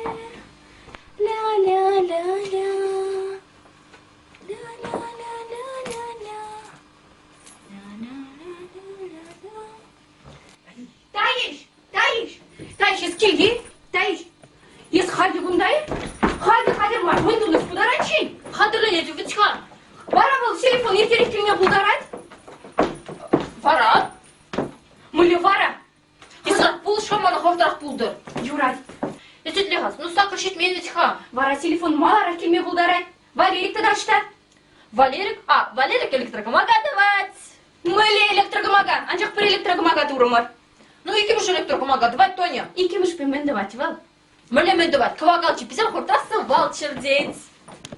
ля-ля-ля-ля, ля-ля-ля-ля-ля-ля, ля-ля-ля-ля-ля-ля. Таиш, ескелге, таиш. Ес хады бұндай? Хады, мар, мұндыңыз бұдаранчен. Хадырленеді вычка. Бара бұл телефон ертеректігіне бұлдарад? Вара. Мүлі вара. Исат бұл шаманы ховдақ бұлдыр. Юрад. Есетлегаз, ну сақыр шет мен вычка. Вара телефон малара келме бұлдарад. Валерик тада штат. Валерик электрогамага давать. Мүлі электрогамага. Анжақ бір электрогамага турымыр. Ну икимыш электрогамага давать, Тоня. Икеміш пемен давать, вал. Мөлемен давать, кавагалчы пизем хортасы вал чердеть.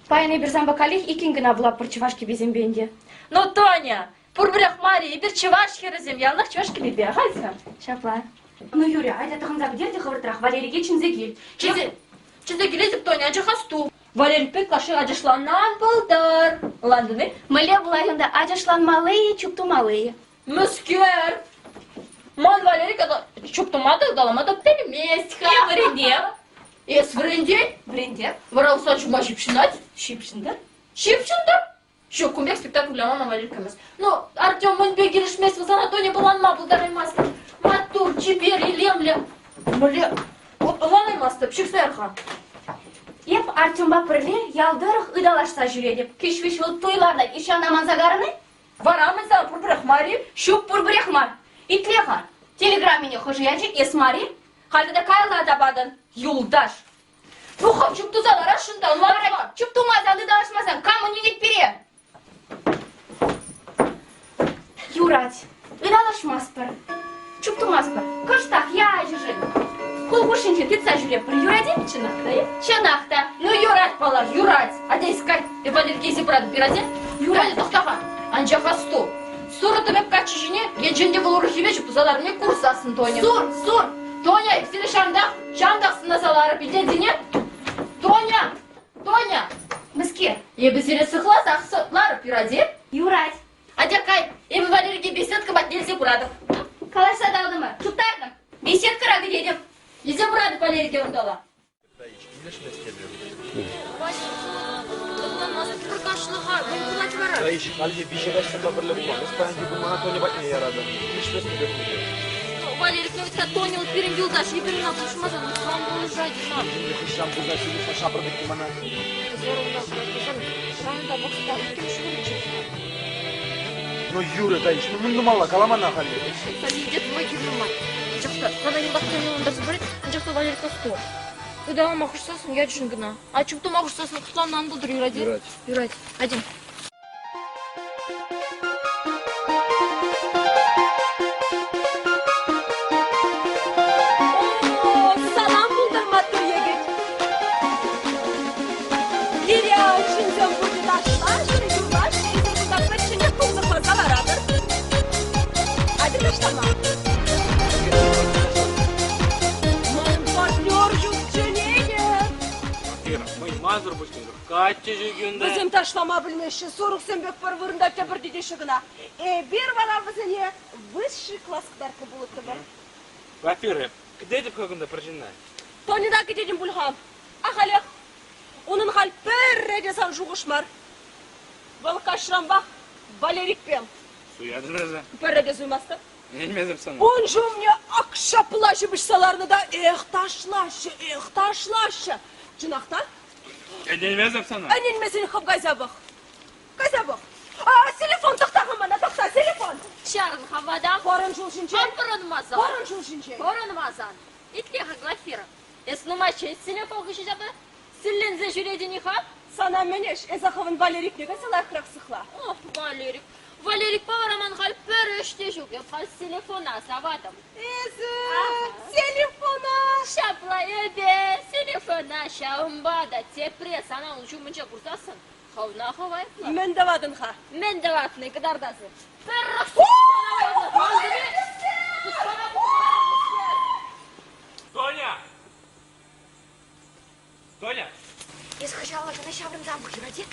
Паяны бір замбакалих икингіна бұла пұрчывашки безембенде. Ну, Тоня, пурбрях Мария, бір чеваш херезем, ялнах чевашки лебе, хайса. Шапла. Ну, Юрия, айда тағынза где хавыртырақ, Валерийге чынзе кел. Чынзе келезіп, Тоня, ажы хасту. Валерий пек лашы ажышланнан болдар. Ландыны? Мөле бұлайында ажашланмалые, чуптумалые. Мүскер. Ман Валерий когда чуптумады, даламады пельместь, хавыренде. Ес вренде? Бренде. Варалсан чума шипшинать? Шипшындар. Шипшиндар? Шо, кумбек спектакль ана Валерий кемес. Ну, Артем, мон бегериш мес, вазана Тоня баланма, бұлдараймас. Матур, чибери, лемле. Мөле, баланаймасты, пшиксерха. Еп Артемба пірле ялдырық ыдалашса жүре деп. Кешвеш ол тойларда ишан аман загарыны? Варамыз, пурбрях Мария. Шуп пұрбырек мар. İtleha. Telegramine hoşuyacı esmari. Halde de kayla tabadın. Yoldaş. Ruhum çuptuzalara şundan var. Çuptumazandı danışmasan. Kamu nilik biri. Юрать, ыдалашмас пыр. Чуптумас пыр. Кыштах я жыжын. Кулгушинче пицца жүреп пыр. Юрадем чынақта, е? Чынақта. Ну юрать балар, юрать. Ада искать. Валеркейсе брат пирадем. Юрать, тоқтаға. Анжаға сту. Суры тымеп качы жіне. Еженде бұл ұрхиве чуптузаларыне курсасын, Тоня. Сур. Тоня, сені шандақ сынасалары білдендіне. Тоня. Мыске. Ебі сені сықлас ақсылары пирадем. Юрать. Адякай, эми Валерийге беседка бат нельзя бурадым. Калашса дадымы? Туттардым. Беседка рады дедим. Нельзя бурадым Валерийге ундала. Таиш, алже бишегашта бірлі болмақ. Испанияге бұл мана Тоня батне ярады. Ешмес не берді. Валерий, но ведь Тоня вот перем юлдаш, ебірін атышмазан, сам бұл жайды, на. Хишам бұлда сүйді, шапырдық мана. Шайында бокста, кем шүгірі Ну, Юра, Таиш, ну мұнды мала, каламана қали. Сәлі дед мой керлімат. Жақта, қана ең бақытын оңдырсы бірет, жақта Валерий косто. Үдала мақұрсасын, я düşün гына. А чүпті мақұрсасын, құтламнан бұлдыр, Юраден. Юрад, один. Салам бұлдырматтыр егет. Лирия үшінзен бұрдыдашла, жүрі юлдаш, езір бұдақта чіне құлзықла заларадыр. Adi başlama. Мой партнер жүкченеге. Мы мазыр бұшын. Катчы жүгінді. Бізім ташлама білмеші, сорық сенбек бар вырында тепір дедешігіна. Bir бала бізіне высший класстаркі болыпты бір. Во-первых, где деп қағында прожина? Тонида кетедім бұлғам. Ағалек, оның қал бір редесан жуғышмар. Бұл қашырамбақ Валерик пен. Суядын разы. Bir redez uymazdı. Елмезім саны. Он же мне акша плащы бішсаларны да ташлашы. Жинақта? Елмезім саны. Әнелмесін қып газабық. Телефон тоқтағым бана, тоқта, телефон. Шарын хавада. Хорын жулшынче. Хорын жулшынче. Хоранмазан. İtleha glafira. Esnuma çeşsine fokusu yapı. Sillenze jüredini hap. Sana meneş, ezahıvın Valerik ne gazeler kırak sıkla. Oh Valerik. Valerik pavaraman hal pöröşte şuk yap. Hal telefona savatam. Telefona. Şapla ede. Telefona şaumbada. Tepre sana uçumunca kursasın. Havna havay. Men davadın ha. Men davat ne kadar dasın. Pöröş. Тоня! Я схожала, когда шабрым замок юраде.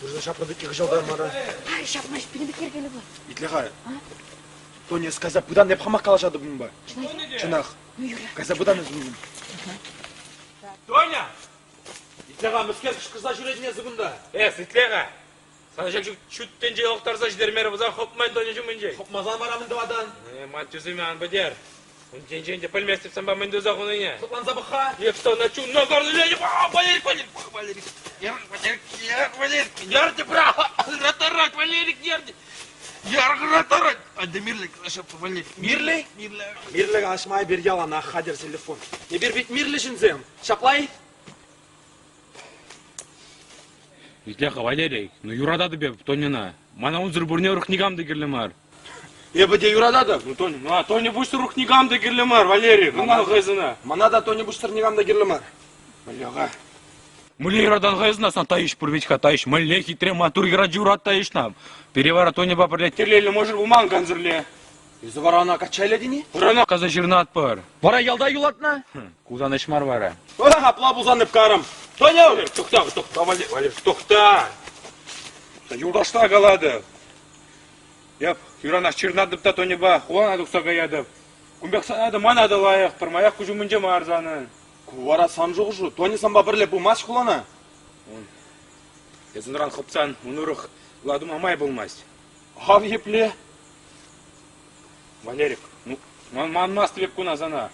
Бірзі шапырдық екі жылдар мара. Ай, шапмаш, бені келгелі бұл. Итлеға. Тоня, сказа, бұдан деп қамақ қалашады бұн ба? Чынақ. Каза, бұдан өзімін. Тоня! Итлеға, мүскер кішкыза жүредіне зығында. Итлеға. Sana çütten cevaplarsa ждермері бұза қопмай Тоня жүмінже. Қопмазан барамын давадан. Мат жүзіме ан бәдер. Он день-день пальместив сам бамын дұза құныне. Сұлан забыға. Епсто на чу, на горды лені. Валерик. Ярды, бра. Ратарак, Валерик, ярды. Ратарак. Ады мирлік, ашап, Валерик. Мирлі? Мирлі ашмай бір ялана қадер телефон. Не бір бет мирлі жінзем. Шаплай? Итлеға, Валерик, ну юрадады беп, Тонина. Мана он зұрбурне ұрық негамды керлемар. Ебіде юрадады? Ну, Тоня бұштыр ұрық негамды керлемар, Валерик. Мана ғайзына. Мана да Тоня бұштыр негамды керлемар. Валеға. Мүлі юрадан ғайзына сан тайыш пұрвечка тайыш. Мүлі хитре матур юрад юрад тайыш нам. Перевара Тоня бапырле терлелі можыр бұман канзырле. Өзі варана качайлы дені? Варана қаза жирнат пар. Вара ялда юлатна? Кузан ешмар вара. Апла бұзанып қарым. Тоня! Тоқта, Валерик, тоқта. Юлдашта қалады. Яп, юранаш чирнадып та Тоня ба, хуан адықса ғаядып. Күмбек санады манады лайық, тұрмаяқ күжі мүнже марзаны. Кувара сам жоқ жу, Тоня самба бірле бұмас құлана. Езінран қыпсан, ұнырық, ладым амай болмас. Ав епле. Валерик, ну, ман масты веп күна зана.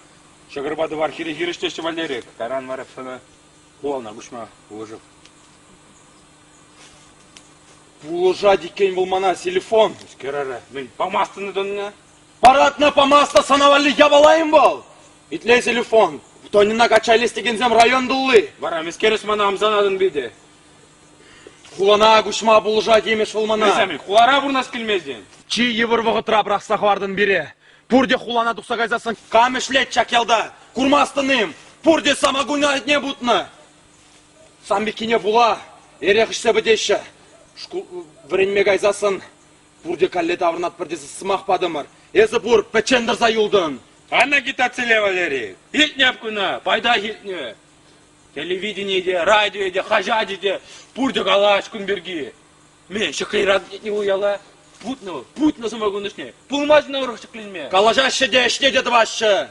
Шағырбады бар хирештеші Валерик. Каран марап сана хуална күшма ұлыжып. Бұлыжа декен бұл мана телефон. Скерары, мен памастыны донына. Парадна помаста санавали ябалайым бол. Итлей телефон. Тонина качали стегензем район дулы. Барам, ескеріс мана амзанадын биде. Хулана гушма булжа демеш улмана. Несами, хулара бурнас келмезден. Чи евр вағытра бірақса қвардын бере. Пурде хулана дұқса қайзасын камешлет чакелда. Курмастыным. Пурде самогуна не бутны. Самбекине була. Эрех ішсе бідеші. Вренме қайзасын. Пурде каллет авырнат бірдесі сымақ падымыр. Езі бұр пәчендір зайылдын. Ана гитацеле, Валерий. Хилтнеп күні, пайда хилтне. Телевидениеде, радиоде, хажадеде, пурде галаш күнберги. Мен шықайрад не уяла. Путно самогунышне. Пулмазына ұрық шықлинме. Калажашы де ішне деді башы.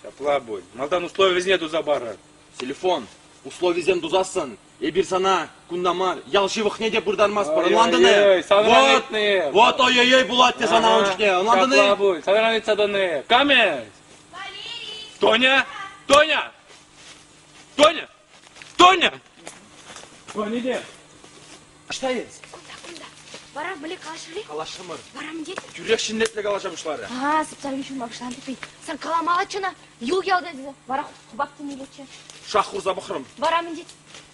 Шапла бой. Малдан условия везне туза бары. Телефон. Условий зен дузасын. Ебір сана, күндамар, ял живых не де бұрданмас бар. Онландыны. Вот, ой-ой-ой, булат те сана оншне. Онландыны. Шапла бой. Садранет саданы. Камес. Тоня! Тоня! Тоня! Тоня! Тоня, де? Ашта ез? Кунда. Бара біле қалашыры? Калашымыр. Барам дед. Жүрек шиннетлі калашамышлары. Сыптарым үшін бақшылан тепей. Сен каламалачына, юл келді деді. Бара құбақты нелече. Шах құрза бұқырым. Барамын дед.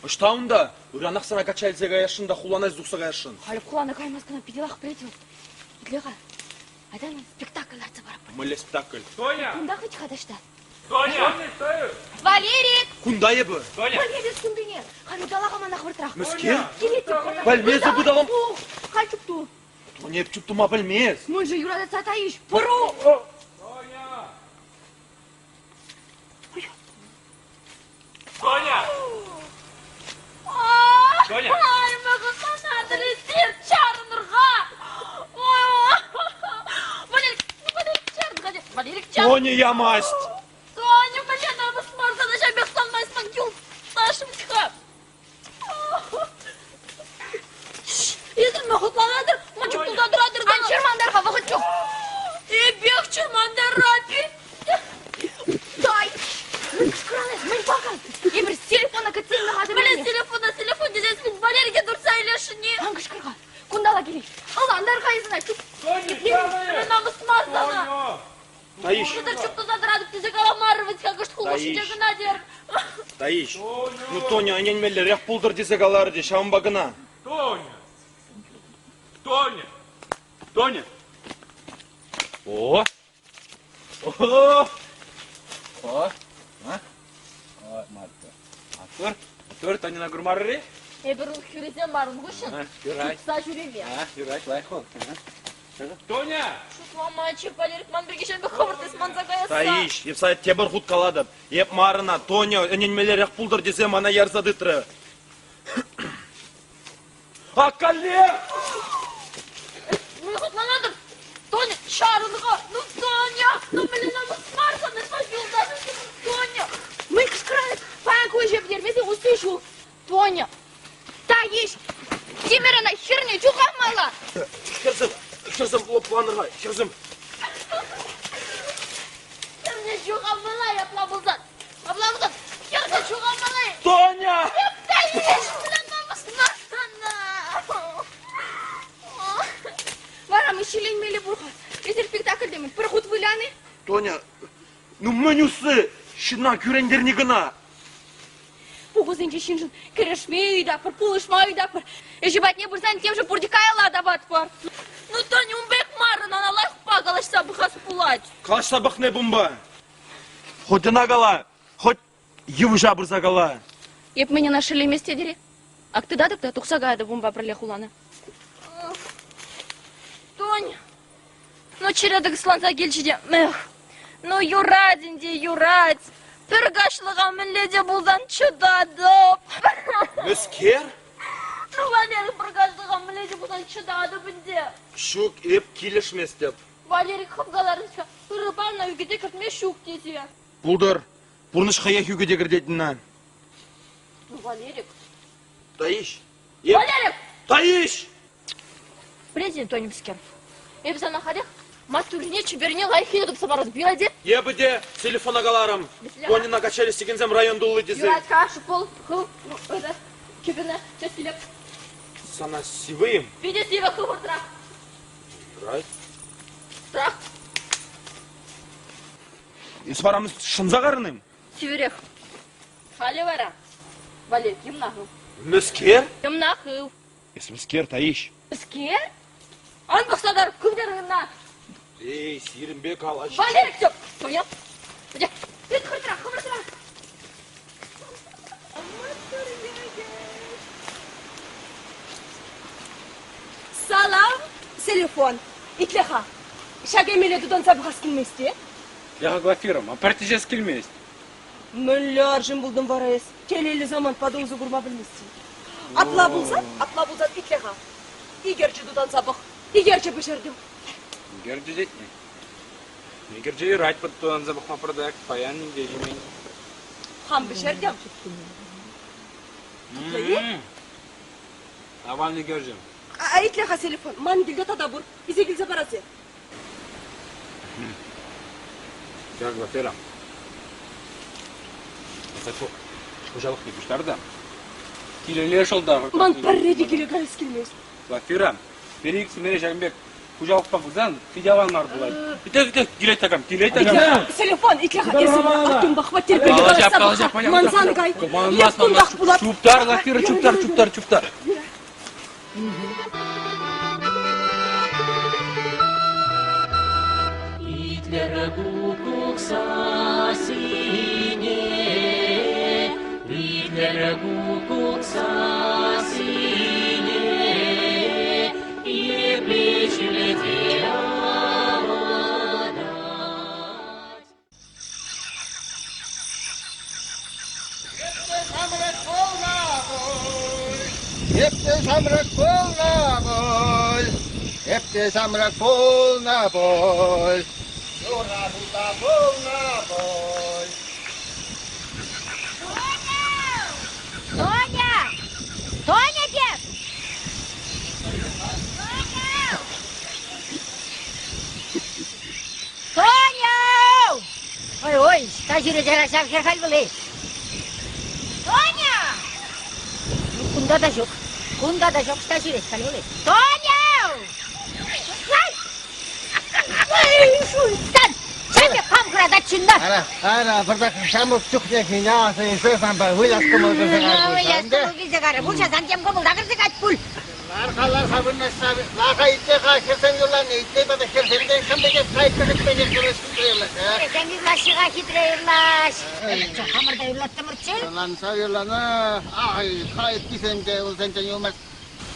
Ыштауында, үранақ сана качайлзе ғаяшында хулана здуқса ғаяшын. Халіп құланы каймаскана пиделақ придет. Итлеға. Айдан спектакль атса барап. Мөлі спектакль. Тоня! Кунда хыч қадашта. Тоня! Валерик! Кунда ебі? Тоня! Валерик күндіне. Халіп далаға мана қвыртырақ. Мүскен? Келетті. Бәлмезі бұдалым. Хал чупту. Тонеп чуптума білмез. Мой же юрада сатаиш. Пыру! Тоня! Тоня! Тоня! Ай, маған қанадыр естер чарынырға. Валерик чарынға деп. Валерик чарын. Тоня я масть. Тоня, блин, намыс марзаны жабек санмайсың юл ташым тіға. Езілме құтланадыр, мұчықтылда тұрадыр. Ан чырмандарға вақыт жоқ. Бек чырмандар рапи. Дай! Мен кышқыраныз, мен бақын. Емір телефонна кітсенді қады Блин, телефон дедес мен Валерге дұрса елешіне. Ан кышқырға. Кундала келейік. Аландар қайызына чүп. Мен намыс марзаны. Таиш. Шыдыр чүпті задырадып тезе каламарывать, как ұшты құлышы жегі надер. Таиш. Ну Тоня, аненмелі рек пулдыр десе қалары де шауын бағына. Тоня! Тоня! Тоня! О! О! О! А? О, матка. Атыр, Танина гурмарыры? Бір ұл хүрезен барын ғышын. Юрай. Тұтса жүреме. Юрай, лайхол. Тоня! Шутлама, чеп, Валерик, ман бірге шәнбе қабыртыс ман зағаяса. Таиш, еп сайт тебір құт қалады. Еп марына, Тоня, аненмелі рек пулдыр десе мана ярзадытры. Аккалер! Мен құтланадыр. Тоня, шарынға. Ну, Тоня, ну, блин, намыс марсаны, юлдасың. Тоня. Мен кышқыраныз, паян көй жеп дермесе ұсты шу. Тоня. Таиш! Демерана херне чуғамала. Херзім, планырға, херзім. Херне чуғамала, аплабылдан. Аплабылдан, херне чуғамала. Тоня! Таиш, блин, намыс марсаны. Варам ішеленмелі бұрға. Езір спектакль демін, бір құт выляны. Тоня, ну менюсы, шына күрендерні гына. Пуғызынче шинжын, керешме үйдапыр, пулышма үйдапыр. Ежібат не бұрсан, тем же пурдикайла адабат бар. Ну, Тоня, умбек марын, аналай хупа қалашса бұқас пулать. Қалашса бақ не бұмба? Хоть ана қала, хоть евы жабырза қала. Еп мені нашили месте дере. Ак ты дадып та тұқсағайды бомба бірле хуланы. Тоня, ну, чередік сланса келшіде. Ну, юрадінде, юрад. Піргашлыға мінледе бұлдан чыдадып. Мүскер? Ну, Валерик піргашлыға мінледе бұлдан чыдады бінде. Шук еп келішмес деп. Валерик қапғаларынша ұрыбарна үгіде кіртме шук десе. Бұлдыр, бұрныш қая хүге кірдетіна. Ну, Валерик. Таиш. Валерик! Таиш! Президент Тони Бискер. Еп сана қадек, мастуріне чеберіне лайық едіп сабарыз бираде. Ебі де телефона қаларым. Тони накачали стегензем районды ұлы дезе. Юрат кашу пол, хыл, чеберіне честілеп. Сана сивыйым. Виде сиве хывыр трах. Юрай. Трах. Исварамыз шынза қарыным. Северех. Халі вара. Валет, емнағыл. Мүскер? Емнағыл. Мүскер таиш. Іскер? Анбақсадар күндеріңна. Ей, Сирімбек алаш. Валерик жоқ. Тоя. Бәде, бет құртыра, қымыртыра. Салам, телефон. Итлеха. Шагемеле дудан сабығас келместе. Я Глафиром, а партижес келмес. Мүллер жын бұлдым барайыз. Келелі заман падыңызы құрма білместе. Атла бұлзан итлеха. Игерчі дудан сабық, игерчі бішірдім. Герджи детни. Герджи и рать под тон забахма продак, паян не дежимень. Хам бішірдім. Аван не герджим. А итлеха телефон. Ман келді тадабур. Изе келсе баразе. Я Глафиром. Сачок. Ужалық не күштарды. Келелер жолдағы. Ман парреде келе қайыз келмес. Глафиром. Берейік сімере Жагымбек. Ужалық бағыздан фидяван ардылай. Итек, келей тагам. Телефон, итлеха, есім аттың бақпа терпеге Қалажап. Манзаны қай. Манмас. Чуптар, Глафира, чуптар. Итлер кукукса сине, Итлер кукукса сине, и плечи Епте самрак полна боль. Юрабута полна боль. Тоня, дед! Тоня! Ой, стажире жарашав херхал были. Тоня! Кунда да жоқ, стажире херхал были. Тоня! Стан! Сәнде қамқырада чында! Ана, бірдақ шамып чүкне кеня, сен сөзан ба, ойласкым өтірсің арбызан. Бұл жазан кем көмілді ақырзық әт бұл. Ларқалар қабыннаш сабы, лақа итте қақырсен юлан, итте бада керсенде шамбеге қайттығып беге көресін тұрелаш. Сәнді лашыға хитре юрлаш. Қамырда юрлатты мұртшы? Юланса юланы, ай, қайт кисенде, ол сенчен юлмас.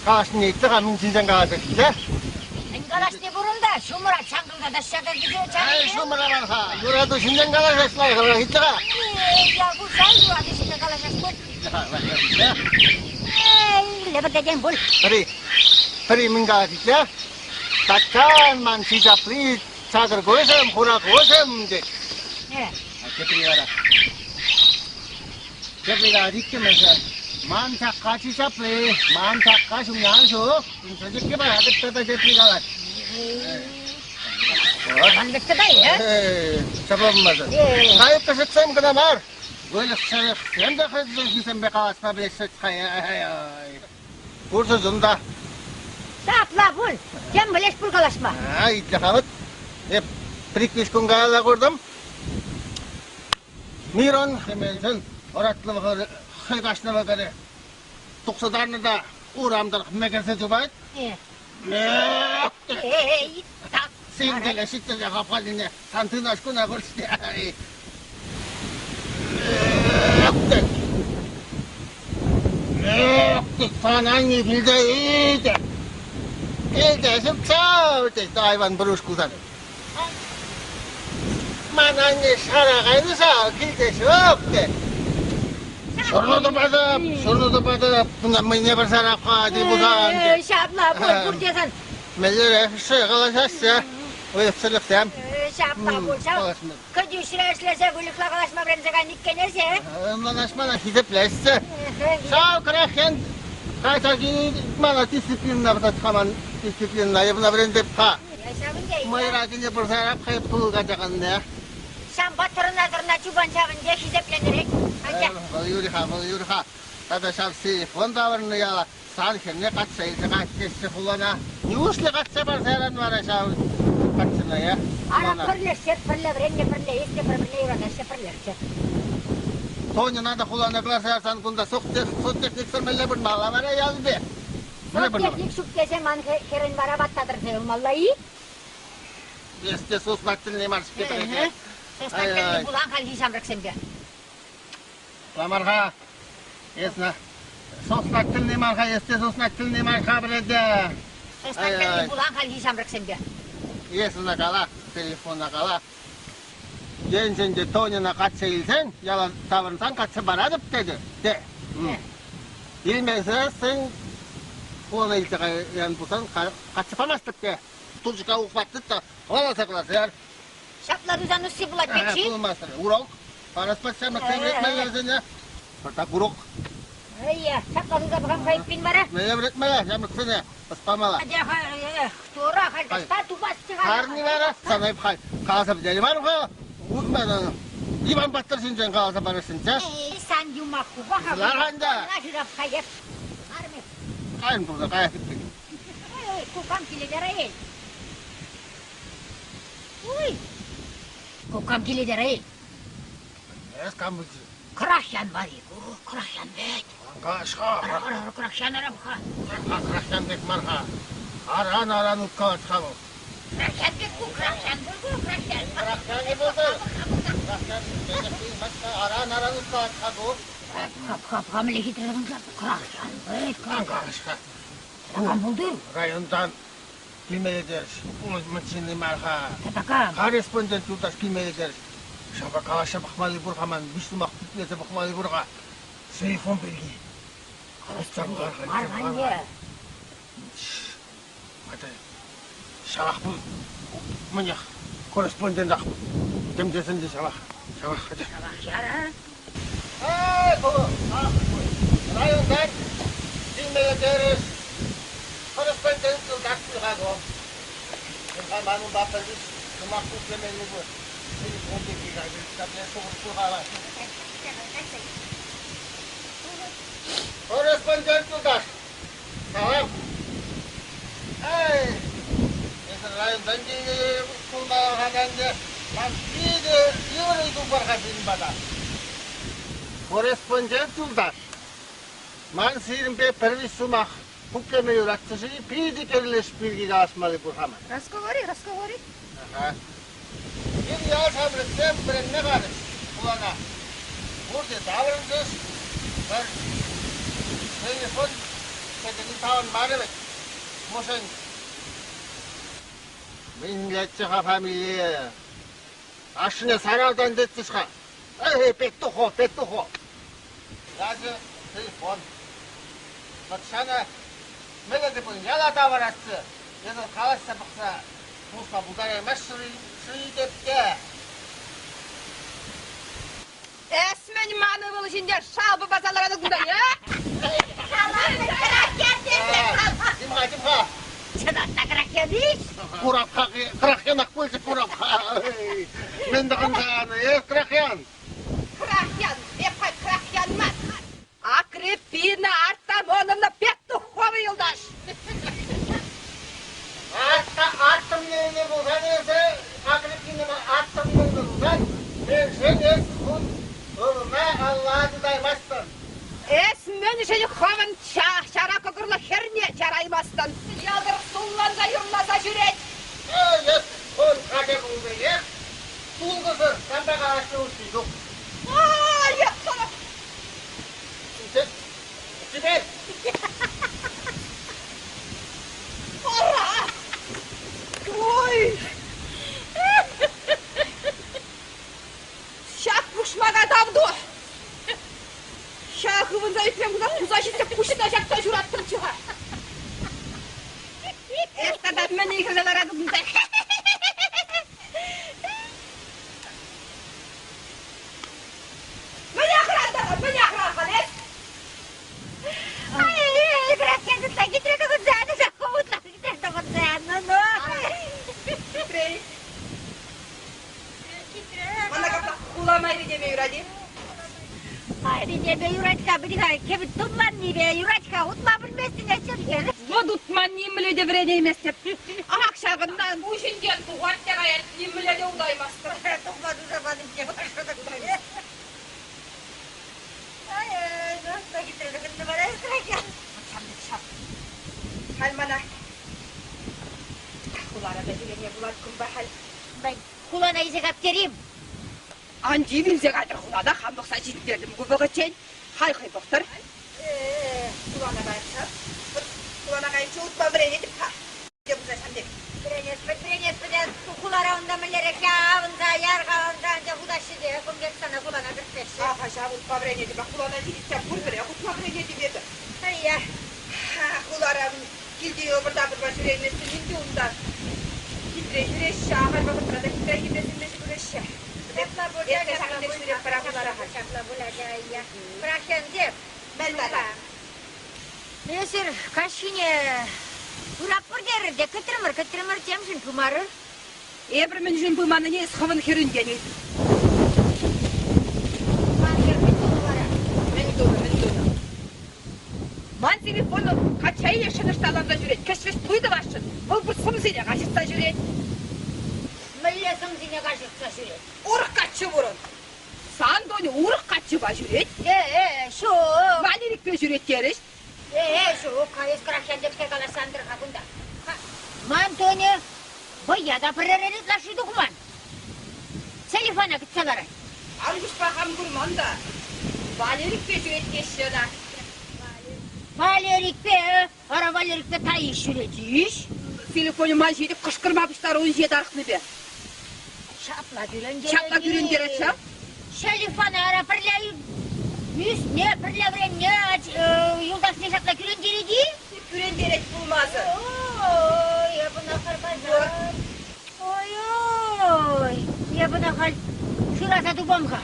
Қашын етті қамын сенчен қағасы кисе. Қалашты бұрында, шумыра чаңғылда да шағыр кеде Ай, шумыра барха, юраду сенчен қалашасылай қырға хитіға. Я бұлсан юрады сенчен қалашас бұл. Лебірдеген бұл. Пірі мінға хитіға. Тачан ман сижапли, чағыр көсім, құра көсім дед. Кепри가 리끼면서 만탁가 지잡리 만탁가 중요한수 저기 깨봐 하겠다 제프리가 반백대다 예? 잡아보면서 가입도 색삼 그다 말 원래 현장에서 희생배가 왔다 그랬을 거야 벌써 준다 Sapla bul. Kim bileş pul kalaşma. 아 이제 가면 프리퀴스 가려고 그러면 미런 하면서 어라틀로 헐가시나 먹어래 독서다는다 우람들 매개서 줘봐 예. 네 에이, 딱. 생들에 시들에 가파리네 산트나스구나 그러시대 fanangi bilde iyice 숙사 때 다이반 브루스쿠산 만angi 살아가면서 길게 쉬었대 Sorunu da bada bundan mıyne bir sarafka di budan Şapla bul bul desen. Mellere şey kalaşası öyle sırlıksam Şapla bul şap. Kıcı işlerse gülükla kalaşma brenzegan nikkenese. Anlaşmana hizipleşse Sağ kırarken Kaytaki bana disiplinle kaman disiplinle yapına brendep ka Yaşamın değil. Mayrakınca bir saraf kayıp pul kaçakan ne Sen batırına tırına çuban çağın diye hizeplenirek. Yürüha. Tada şapsi fonda varını yala. Sanki ne kaçsa ilse kaçsa kulağına. Yuvuşlu kaçsa var seyran var aşağı. kaçına ya. Ара пірлер, пірлер, ренне пірлер, есте пірлер, юрада, пірлер. Тоnya nada kulağına klasaya san kunda sok teknik sırmayla bir mağla var ya yazdı. Ne bu? Техник шук кесе ман керен бара баттадыр дем маллай. Este sos naktil marş getirdi. Состакелли булан хал хисам раксемге. Lamarha. Esna. Sos naktil marha este sos naktil marha biledi. Состакелли булан хал хисам раксемге. Esna kala telefonla kala. Gençince Tonya'na kaç sayılsan, yalan davransan kaçsa bana dedi. De. Bilmezse sen ona iltica yani busan kaçsa pamastık de. Tuzca ufaktık da ona saklasın yani. Şapla düzen üstü bulat geçi. Bulmazsın. Urok. Paras paşamak devretmeler seni. Patak urok. Iya, şapla düzen bakam kayıp bin bara. Ne devretmeler? Yamık seni. Paspamala. Hadi tora hal statu bas çıkar. Karni var. Sana hep kay. Kalsa bir var mı? Uzman. İvan battırsın sen kalsa barışsın sen. Sen yumak kuba. Laranda. Nasıl kayıp? Arme. Kayın burada kayıp gittik. Kukam kilidere. Uy. Kukam kilidere. Es kamucu. Krahyan var ya. Krahyan bek. Kaşka. Krahyan arab ha. Krahyan bek marha. Aran utkaç kamu. Krahyan bek bu krahyan bu krahyan. Krahyan ne buldu? Krahyan bek aran utkaç kamu. Kap hamile getirelim krahyan bek krahyan. Kaşka. Tamam buldu. Rayondan kime ederiz? Mıçını marha. Takam. Korespondent yurttaş kime ederiz? Şaba kalaşa bakmalı burhaman. Müslüman kutluyete bakmalı burha. Telefon bilgi. Marhan ya. Hadi. Şabak bu. Manyak. Korespondent ak. Demdesin de şabak. Şabak hadi. Yara. Hey bu. Rayondan kime ederiz? Korespondent yurttaş burha bu. Manun baparız. Kumak kutlemeli bu. Telefon bilgi. Tabii soğuk burha var. Korespondent yurttaş. Tamam. Hey. Mesela rayondan kulmaya hadende. Ben bir de yürüydüm barkasın bana. Korespondent yurttaş. Ben sirin be pervis sumak. Hukkeme yuratıcı bir de kerleş bilgi asmalı bu hemen. Разговори. Aha. Bir yaz habretsem ben ne kadar kulağına. Burada davranacağız. Ben telefon sekiz tahun manevet. Mosen. Milletçi familiye. Aşına saraydan detişka. Pettuho. Yazı telefon. Bak sana ne dedi bu yala davranışı. Ya da kavassa baksa. Musa budaya meşri depte. Esmeni manı bul şimdi şalbı bazalara da günden ya. Dimha. Çadat takrak yediş. Krakyan akbulcu kurap. Ben de kankanı ya krakyan. Krahyan, epay krahyanmaz. Akrep birine arttan onunla Pettuhova yoldaş. Attım ne bu? Sen ise akrepini attım ne bu? Ben seni ne Allah'ı daymazsın. Esmeni seni havan şaraka kurla herne çaraymastan. Yadır sullanda yurlasa jürek. Evet, on kade buldu ya. Tul kızır, sen de karşı uçuyduk. Yapsana. Sibel. Ora! Oy! Şak kuşmaga davdu. Şakımın zayıflem kuzak kuzak kuşuna şakta jurattım çıha. Esta da beni yıkızalar adımda. Beni akıran es. Ay, bırak kendini sen getir de kucağına sen kovutla gider de kucağına no. Bana kapta kulamaydı demiyor hadi. Haydi ne be yuraçka bir daha kebit tutman ni be yuraçka utma bilmesin ne çabuk. Вот тут маним люди вредиместе. Ах, шагы Kandan bu işinden tuğat da gayet nimle de udaymastır. Tukmadı zamanım diye başladık böyle. Ay, nasıl getirdik şimdi bana ısırak ya. Hal bana. Kulara da dilene bular kumbahal. Ben kulağına izi kaptırayım. Anji bilse kadar kulada hamlıksa cidderdim. Bu geçen hay hay baktır. Kulağına kayıp. Kulağına kayıp uçma bir edip ha. Yapıza sen de. Birenespet de kulara onda millerek ya onda yarga onda anca budaşı diye kum geç sana kulağına 45. Ah aşağı uçma bir edip kulağına gidip vur bir uçma bir edip dedi. Hay ya. Kulara gidiyor burada bir başı reynesi indi ondan. Gidre şahar bakıp da gidre gidesin de şu reşe. Çapla burada çapla bulacağız ya. Bırak kendi. Ben de. Neyse kaşine. Burak burada de kıtırmır cemşin kumarır. Ebremin jün bu manı ne sıkıvın hirün geni. Men doğru. Man telefonu kaç ay yaşanışta alanda jüret. Keşfes duydu başın. Bu sımsıyla kaçışta jüret. Millesim zine kaşıksa şöyle. Uruk kaçı vurun. San doni uruk kaçı ba jüret. Şu. Valilik be jüret geriş. Şu kayıs kırakende bir tekala sandır kabunda. Mantoni. Boya da pırırırık laşı dokuman. Telefona gitseler. Almış bakam kurman da. Valilik be jüret geçiyorlar. Valerik be. Ara valerik be tayı şüreciş. Telefonu manşeti kışkırmamışlar 17 arıklı be. Şapla düren Çapla dürün gerek çap. Telefona ara pırlayı. Yüz ne pırlayı ne yoldaş ne şapla düren gereci. Düren gerek bulmazı. Oy ya buna karbazar. Oy. Ya buna kal. Şurası dubamka.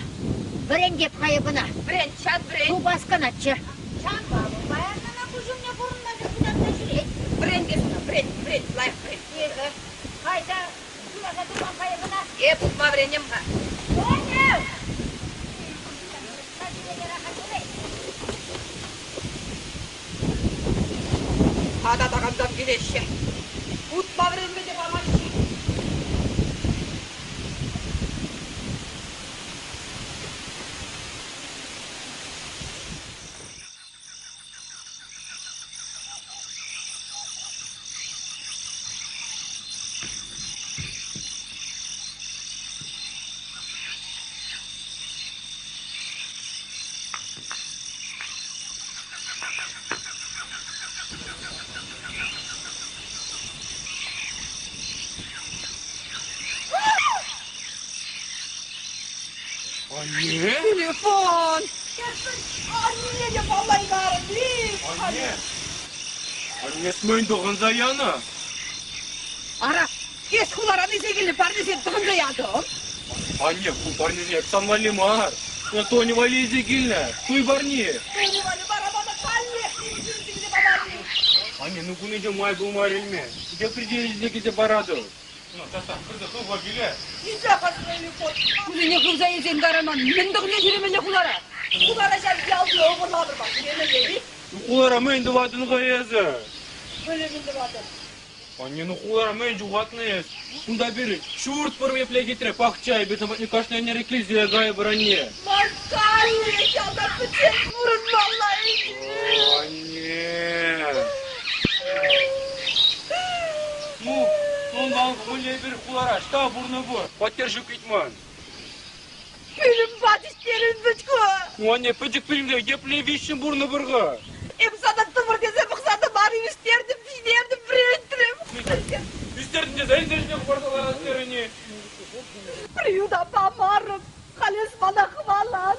Bren gep kaya buna. Bren çat bren. Bu baskın atçı. Çan babu. Bayanına kuzum ne burunladı. Budakta şuraya. Bren desene bren. Layık bren. Yürü. Hayda. Şurası dubam kaya buna. Tutma brenim ha. Oy. Ada takamdan güneşe. Tutma brenimi de bana şey. Anne! Telefon. Anne de vallahi bağırdı. Anne! Annesinin doğun zayanı. Ara. Geç kulara neyse gelip parnesi tıkınca yadım. Anne, bu parnesi hepsan valim var. Ya Tony vali zekilne. Tuy barni. Beni var bana kalli. Yüzünü babam. Anne, ну кунеже май был марильме. Где приделись где параду? Ну, тата, кырды хыва биле. Yüzü yakasın telefon. Kuzine kıvza yezen garaman. Mendikine jiremene kulara. Kulara sen yaldı oğurladır bak. Yine geri. Кулара мен дыватын каязы. Böyle bildi bazen. Anne, ну кулара мен жугатнес. Кунда бери. Шурт порме плегитре пахчай. Бетам не кашна не реклизия гай броне. Makalli. Yalda bıçak vurun vallahi. Anne. Ну, он вам гуляй бери кулара. Шта бурны bu. Поддержи питман. Gülüm batışlerin bıçkı. Ну, anne, pıcık filmde geple vişin burnu burga. Hem sana tıvır dese bıksadım bari üstlerdim, pişlerdim, biriktirim. Üstlerinde de zeyzerine kubardalar askerini. Priyuda pamarım, halis bana hıvalan.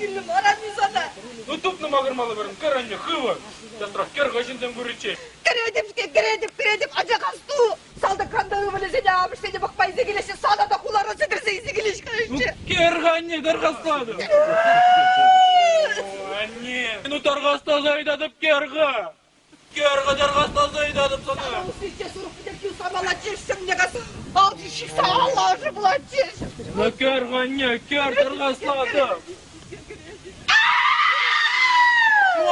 Gülüm aramı sana. Ну, тупно магырмалы барын, каранне, хыва. Застрах кер гашинтен гуриче. Kredim, acak hastı. Salda kandağı böyle seni almış, seni bakma izi gelişi, sağda da kulağına sıkırsa izi geliş Ну, kayınca. керганне, даргаслады. Anne, ну даргастазы айдадып керга. Керга даргастазы айдадып sana. O sizce sorup bir de kül samala çeşsim ne kadar. Altı şıksa Allah'ı bulan çeşsim. Ну, керганне, кер даргаслады.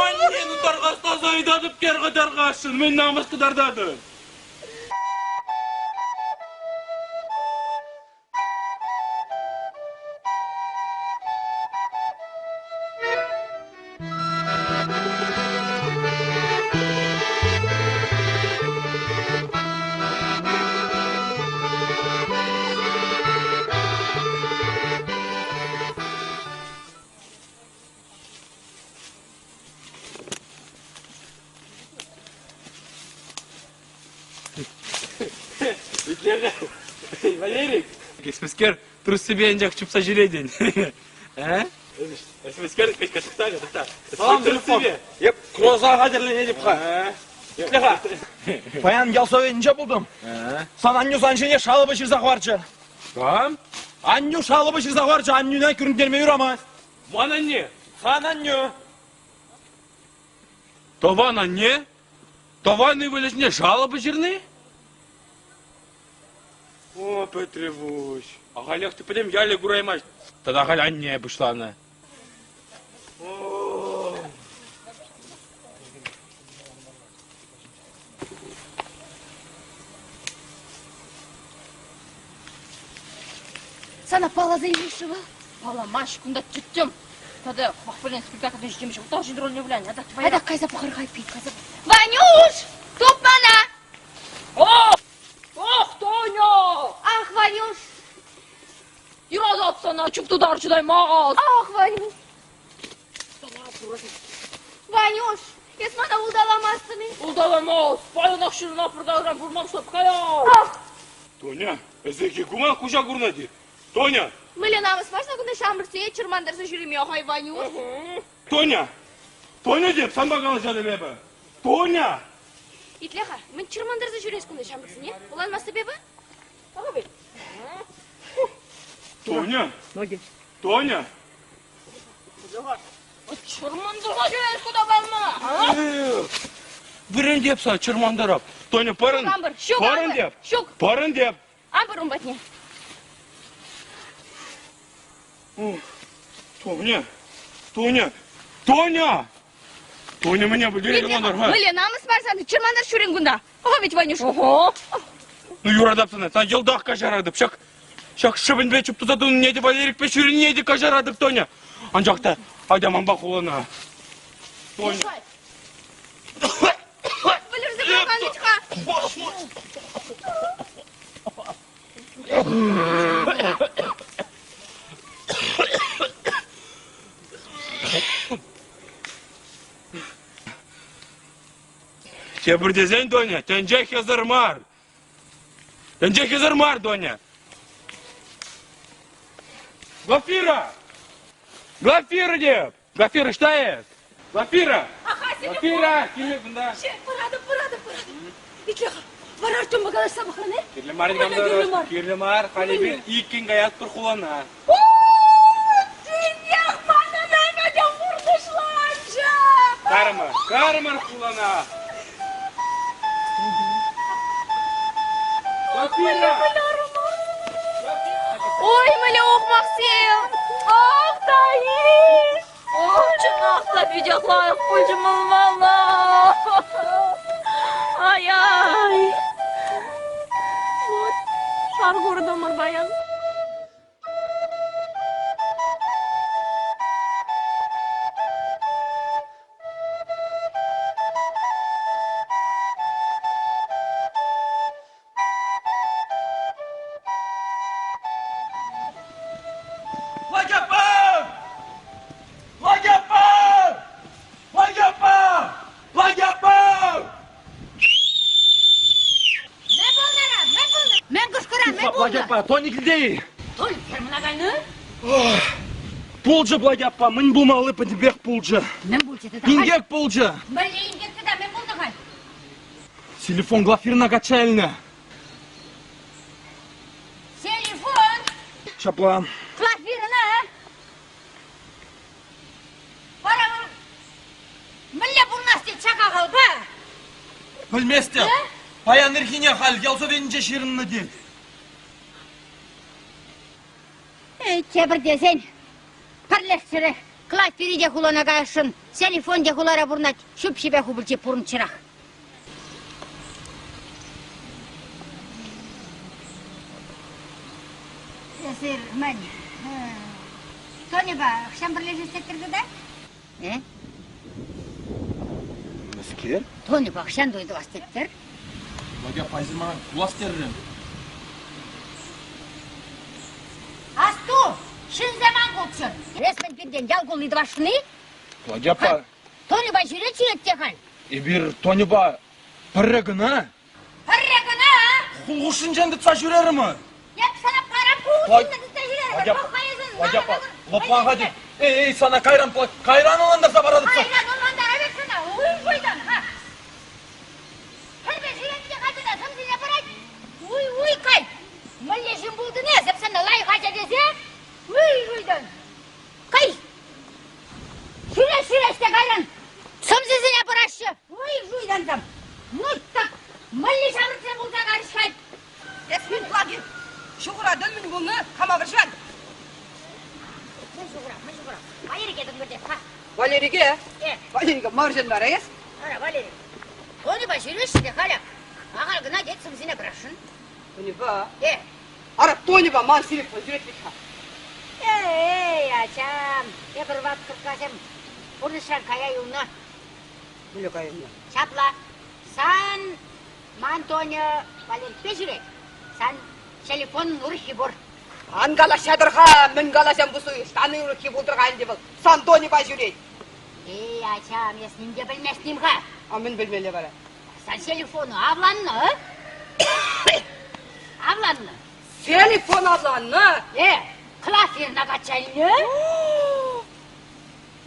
Anne, ну даргастазы айдадып керга даргашын, мен намысты дардадым. Итлерге. Валерик. Эспескер трус себе инжак чуп сожаление. А? Эспескер кашкатага, да. Салам телефон. Еп, кроза хадерле деп ха. Итлега. Паян ялсовенже булдым. Сан анню санжене шалыбы ширзак барчы. Кам? Анню шалыбы ширзак барчы, аннюна күрүн келмей юрама. Вана не? Сан анню. Тована не? Тованы вылезне жалобы жирные? О, Петревуч. А галях ты прям яле гураймаш. Тогда галя не пошла она. Sana pala заимеши был? Пала маш кунда тютем. Тогда хвален спектакль ждем, что тоже роль не влянет. А так твоя. Это кайза похархай пить, кайза. Ванюш! Тупана! Ох! Ох, Тоня! Ах, Ванюш! Юразапсана, чуп туда арчудаймаз. Ах, Ванюш! Ванюш! Ես մանը ուդալամաստնի։ Ուդալամաս, պայոնախ շիրնա պրդագրամ բուրմամ շոպկայա։ Ах! Тоня, эзеки гуман кужа гурнади. Тоня! Мыленамыз машина күнде шамбырсе, чырмандырса жүрем яхай Ванюш. Тоня! Тоня деп, сан багалы жады бебі. Тоня! Итлеха, мен чырмандырса жүрес күнде шамбырсы, не? Уланмас себебі? Ага бей. Тоня! Ноги. Тоня! Чырмандырса жүрес күнде балма. Бірін депса, чырмандарап. Тоня, парын. Амбыр, шук, Парын амбыр. деп. Шук. Парын деп. Амбыр умбатне. Тоня! Тоня! Тоня! Тоня, меня бы деревья нарва. Мыленамыз барсан, чырмандар жүрен күнде. Ага бет Ванюш. Ого. Ну, юрадапсана, сан жылдақ кажарадып. Шак шыбын бечіп тұтадың неде, Валерик пешірін неде кажарадып, Тоня. Анжақта, айдаман бақылына. Тоня. Білірзі болған бечқа. Тебе дезен, Тоня, тенже хезармар. Тенже хезармар, Тоня. Глафира! Глафира, деп! Глафира, что это? Глафира! Глафира, киле бunda. Пырады. Итлеха, барар түн бағалар сабақаны? Кирлемар дегенде, кирлемар, халибин, иккен гаят бір құлана. Сеньяқ мана мәмәден бұрдышланшы! Кармар құлана. Глафира! Ой, мөлі оқмақ сен! Ах, Таис! Ох, чынақта видеоқлайық бұлжы мұлмала! Ай-ай! Вот, шар көрді мұрбаян. Благапа, Тоник где? Толь, терминагайны? Пулджа, Благапа, мын булмалы подбег пулджа. Мен булчеты да. Ингек пулджа. Блин, ингекті да, мен булдығай. Телефон Глафирна качальна. Телефон! Шаплан. Клафирына! Барамын. Мілі бұл насты чақа қалба. Білместе. Паян ирхине хал, ялсовенже ширынны дед. Тебір десен, пірлестірі, клафири де құлана қайшын, телефон де құлара бұрнат, шүп шебе құбылче пұрын чырақ. Есір, мен, Тони ба, ұқшам бірлежі істеттірді да? Мәскер? Тони ба, ұқшам дойды бастеттір. Благапа, айзыр маған құлас террім. Асту, шын заман қолчын. Resmen birden yal koluydu başını. Благапа. Тони ба жүре чүйет те қал. Ебір Тони ба піррігіна. Піррегіна, Ушun жандытса жүрерімі? Yap sana param Vay. kuğusun da tecrübe. Vay yapma. Bakayısın. Vay yapma. Lopağına değil. Ey sana kayran olanlarsa baradıksa. Aynen ondan evet sana. Uy koydan ha. Her bir sürekli kadına tımsine bırak. Uy kay. Malleşin buldu ne? Hep sana layık haç edese. Uy koydan. Kay. Süre işte kayran. Tımsizine bıraşı. Uy koydan tam. Mutlak. Malleş avrutsın bulsa karışkay. Esmin plagi. Şuhra dönmün bunu. Kama kırşan. Meşhura. Hayır gedin gördüm ha. Valeriga. E. Valeriga marjin var ayız. Ara Valeri. Onu başarıyor işte hala. Ağal gına git tımsine bıraşın. Tony ba. E. Ara Tony ba man silip ücretlik ha. Ey açam. Ya bir vakit kırkasem. Konuşan kaya yoluna. Böyle kayın ya. Çapla. Sen Mantonio Valeri peşire. Sen telefon nur hibur. Angala şadırha, men gala sen bu suyu. Tanıyor ki buldur kayın gibi. San Tony ba jüret. Ey açam yasnim de bilmezdim ha. Amin bilmeli var. Sen telefonu avlanma. Avlanma. Telefon ablanı. Klavierine kaçayını.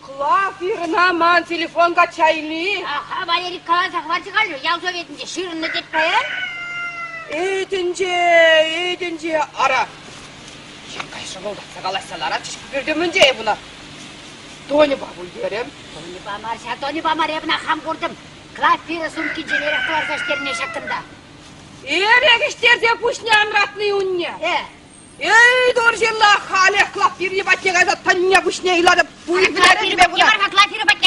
Klavierine man telefon kaçaylı. Aha Valeri kazak var çıkarıyor. Yal Sovyet'ince şirinle gitmeyen. Eğitince ara. Kim kaysın oldu? Sakalaşsalara çıkıp önce buna. Tony babul diyorum. Tony Bamar evine ham kurdum. Klavieri sumki jenerek varsa işlerine şakkında. Erek işlerse puşne amratlı unne. Ey doğrucilla hale klavieri batya gazet tanya puşne iladı. Klavieri batya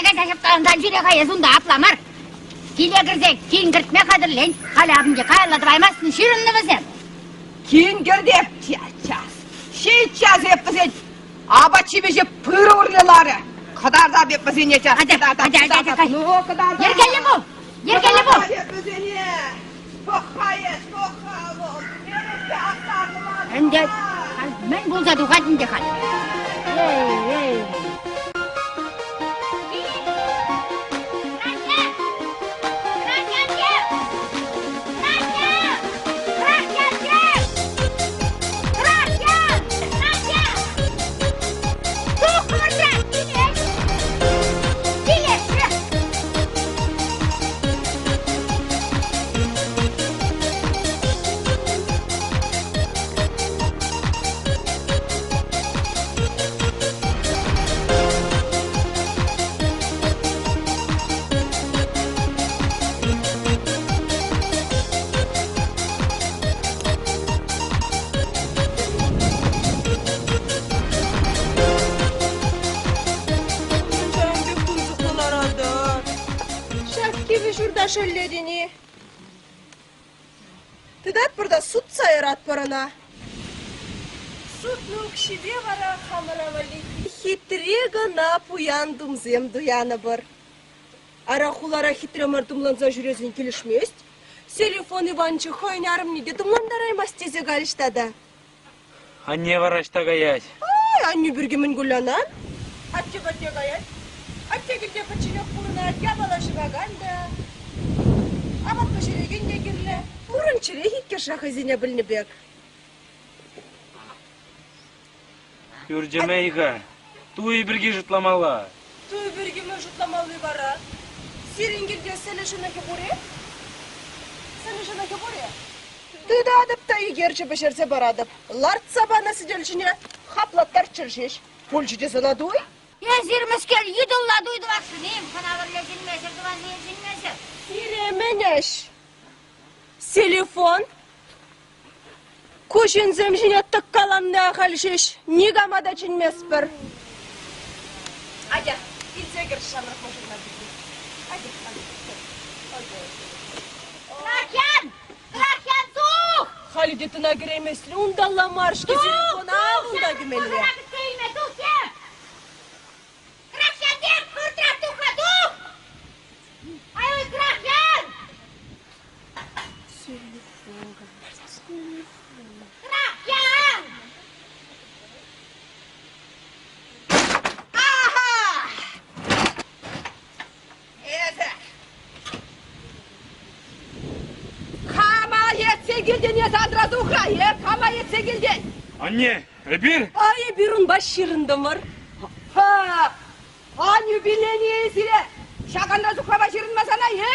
gazet şaptağından jire kayasın da aplamar. Kile girsek, kin girtme kadırlen. Hala abimce kayarladı baymazsın şirinli misin? Kin girdi hep tiyatçaz. Çaz yapmasın. Abaçı bizi pırı urlaları. Kadar da yapmasın yeter. Hadi. No kadar da. Yergelli bu. Yergelli bu. Kadar yapmasın ye. Pohayes, pohalı. Neresi aktarlı var? Ben bulsa dukatın dekal. Hey. Şurada şöllediğini. Tıdat burada süt sayar at parana. Sütlük şide vara hamara vali. Hitrega nap uyandım zem duyanı bir. Ara hulara hitre mardımlanza jürezin kilişmest. Telefon Ivançı oynarım ne de dımlandaraymas teze galiştada. А не варашта гаять. Ay anne bir gün güllanan. Atçı batya gayet. Atçı gidde paçına kuruna yabalaşı baganda. Ama paşırı günde girle. Burun çire hikke şahızine bilini bek. Юрджамейга, туй бірге жұтламала. Туй bir gün jutlamalı bara. Siringilde selişine kebure. Selişine kebure. Tüda adıp da iyi gerçi beşerse baradıp. Lart sabana sidelişine haplatlar çırşış. Polçucu sana duy. Yazırmışken yudulla duydu baksın. Neyim kanallarla silmesi, duvanla silmesi. Siremeneş. Telefon. Kuşun zemşine tıkkalanlığa kalışış. Nigamada çinmez bir. Hadi. İlse gir şamrak başına bitti. Hadi. Rakyan tuh! Halidetine giremezsin. Undalla marş ki telefona. Unda gümelli. Tuh sen! Rakyan diye kurtrak tuhla tuh! Ay Rakyan! Rakyan! Aha! Evet. Kamal yetse geldi ne sadra Ukrayna kama etse geldi. Anne, bir. Ay birun başırında var. Ha. Anyu bileni sile. Şakanda zukra başırınma sana ye.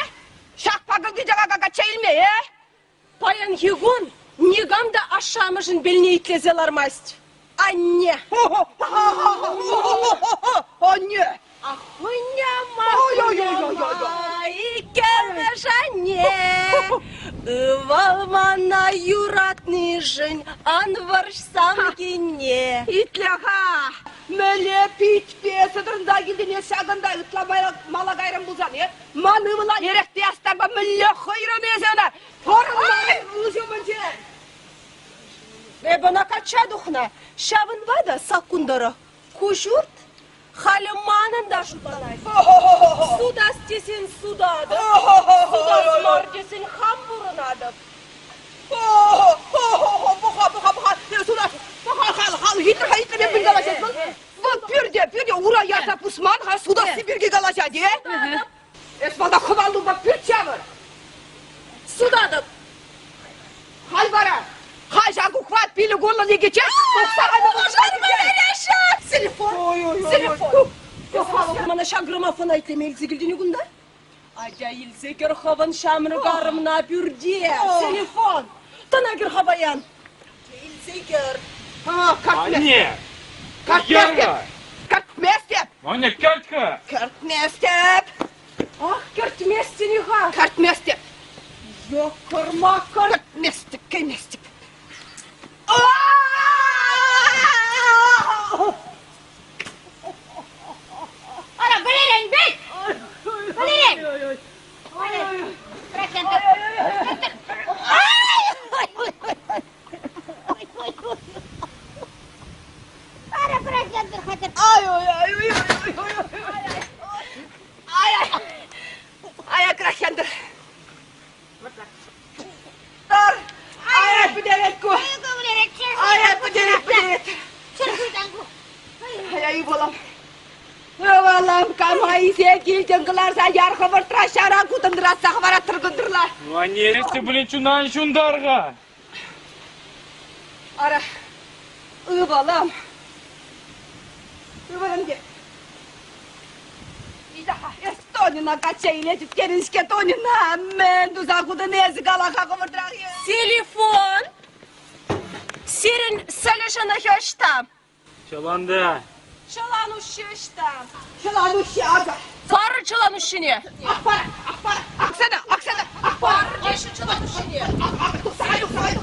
Şak pakıl gıcaga kaka çeilme ye. Паян Егон, негамда ашамышын белне итлезелар масть. Анне. Anne. Ахуня Ой-ой-ой-ой-ой. махуня, икемеш анне. Валмана юратный жень, анварш сам гене. İtlaha. Mele pitpe sıdırında gidine şagında ıtlamaya mala gayrım bulsan ya. Manımla yerekte yastarba mele hayram ezana. Hormay uzun Бана кача духна, шавын вада сакундара. Кушурт, халяманын да шуталай. Суда стесин судады, суда смар десин хамбурынады. Buha. Hal hitler ben bir galaşat mı? Bu pürde ura yarsa pusman ha suda sibirgi galaşat diye. Esmada kovallu bak pürçe var. Судады. Halbara. Haja kukvat pili golla ne geçer? Telefon. Mana şagramafona itlemeli zigildini gunda. Acayil zeker havan şamını garımına bürdiye. Telefon. Tanagir havayan. Acayil zeker. Ha, Anne. Kart mestep. Anne, kartka. Kart mestep. Ah, kert местini ha. Kart mestep. Yok kırma kır. Kart mestep. Kay mestep. Ara, balirin, bit! Balirin! Bırak sen de. Ara, bırak sen de. Ay, kraşandır. Dur. Ay, pideret ku. Ay, pideret. Ay, bolam. Bolam, kamay sekil jengkelar sayar khabar trashara ku tendra sahwara tergundurlar. Anne, işte bilin şundan şundarga. Ara. Bolam. Bolam de. Estonina качаyle тütkerinske tonina men duzakuda nezi galaka kıvırdırak ya. Телефон. Сирен салешана хёшта. Çalanda. Çalanuşuşta. Şılan uşi aga. Пары çalanuşine. Aksana. Пары дешу çalanuşine.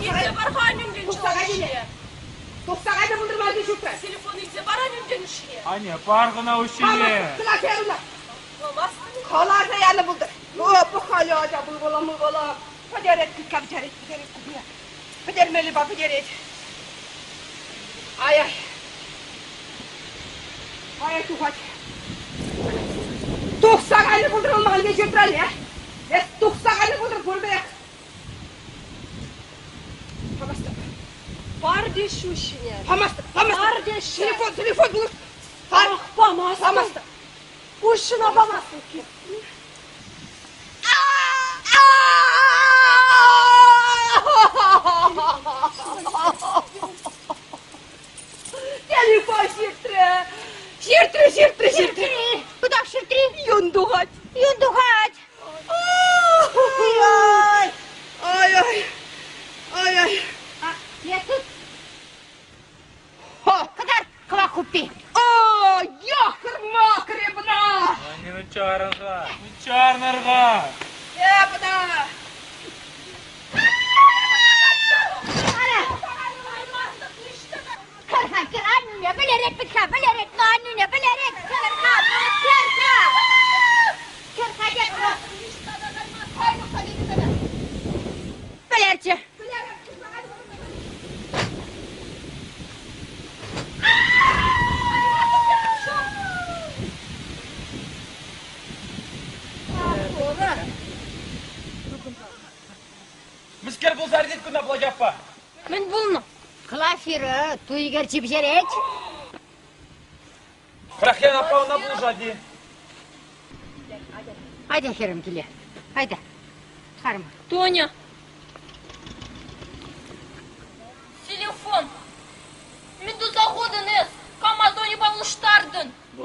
İlse barhanım den çalanuşine. Toksagayda bundurma düşükte. Telefon ilse barhanım den uşine. Anne, pargına uşiye. Sıla keruna. Olmaz. Kolarda yanı buldur. Bu kali hoca bu bolam. Pıderet kıtka pıderet. Pıdermeli bak pıderet. Ay. Ay tuhat. Toksagayda buldur olmalı geçirtiral ya. Toksagayda buldur buldur. Hamastır. Пар дешущine. Hamastır. Kardeşim. Telefon bulur. Ah, pamazsın. Hamastır. Kuşuna pamazsın ki. Telefon şirtre. Şirtre. Куда в ширтри? Юндугать. Юндухать! Ай. Я тут. Ха. Кадар, ква купи. Яхырма кребна. Anne, çağırnarga. Кребна. Kır annene, bilerek bıtka, bilerek annene, bilerek. Kır, hadi. Bilerce. Misker bu zardet kuna bulacakpa. Мен bulnu. Klafiri, tuygar çipşerek. Krahyan apa ona bulacak. Haydi Kerim gile. Haydi. Çıkarma. Тоня.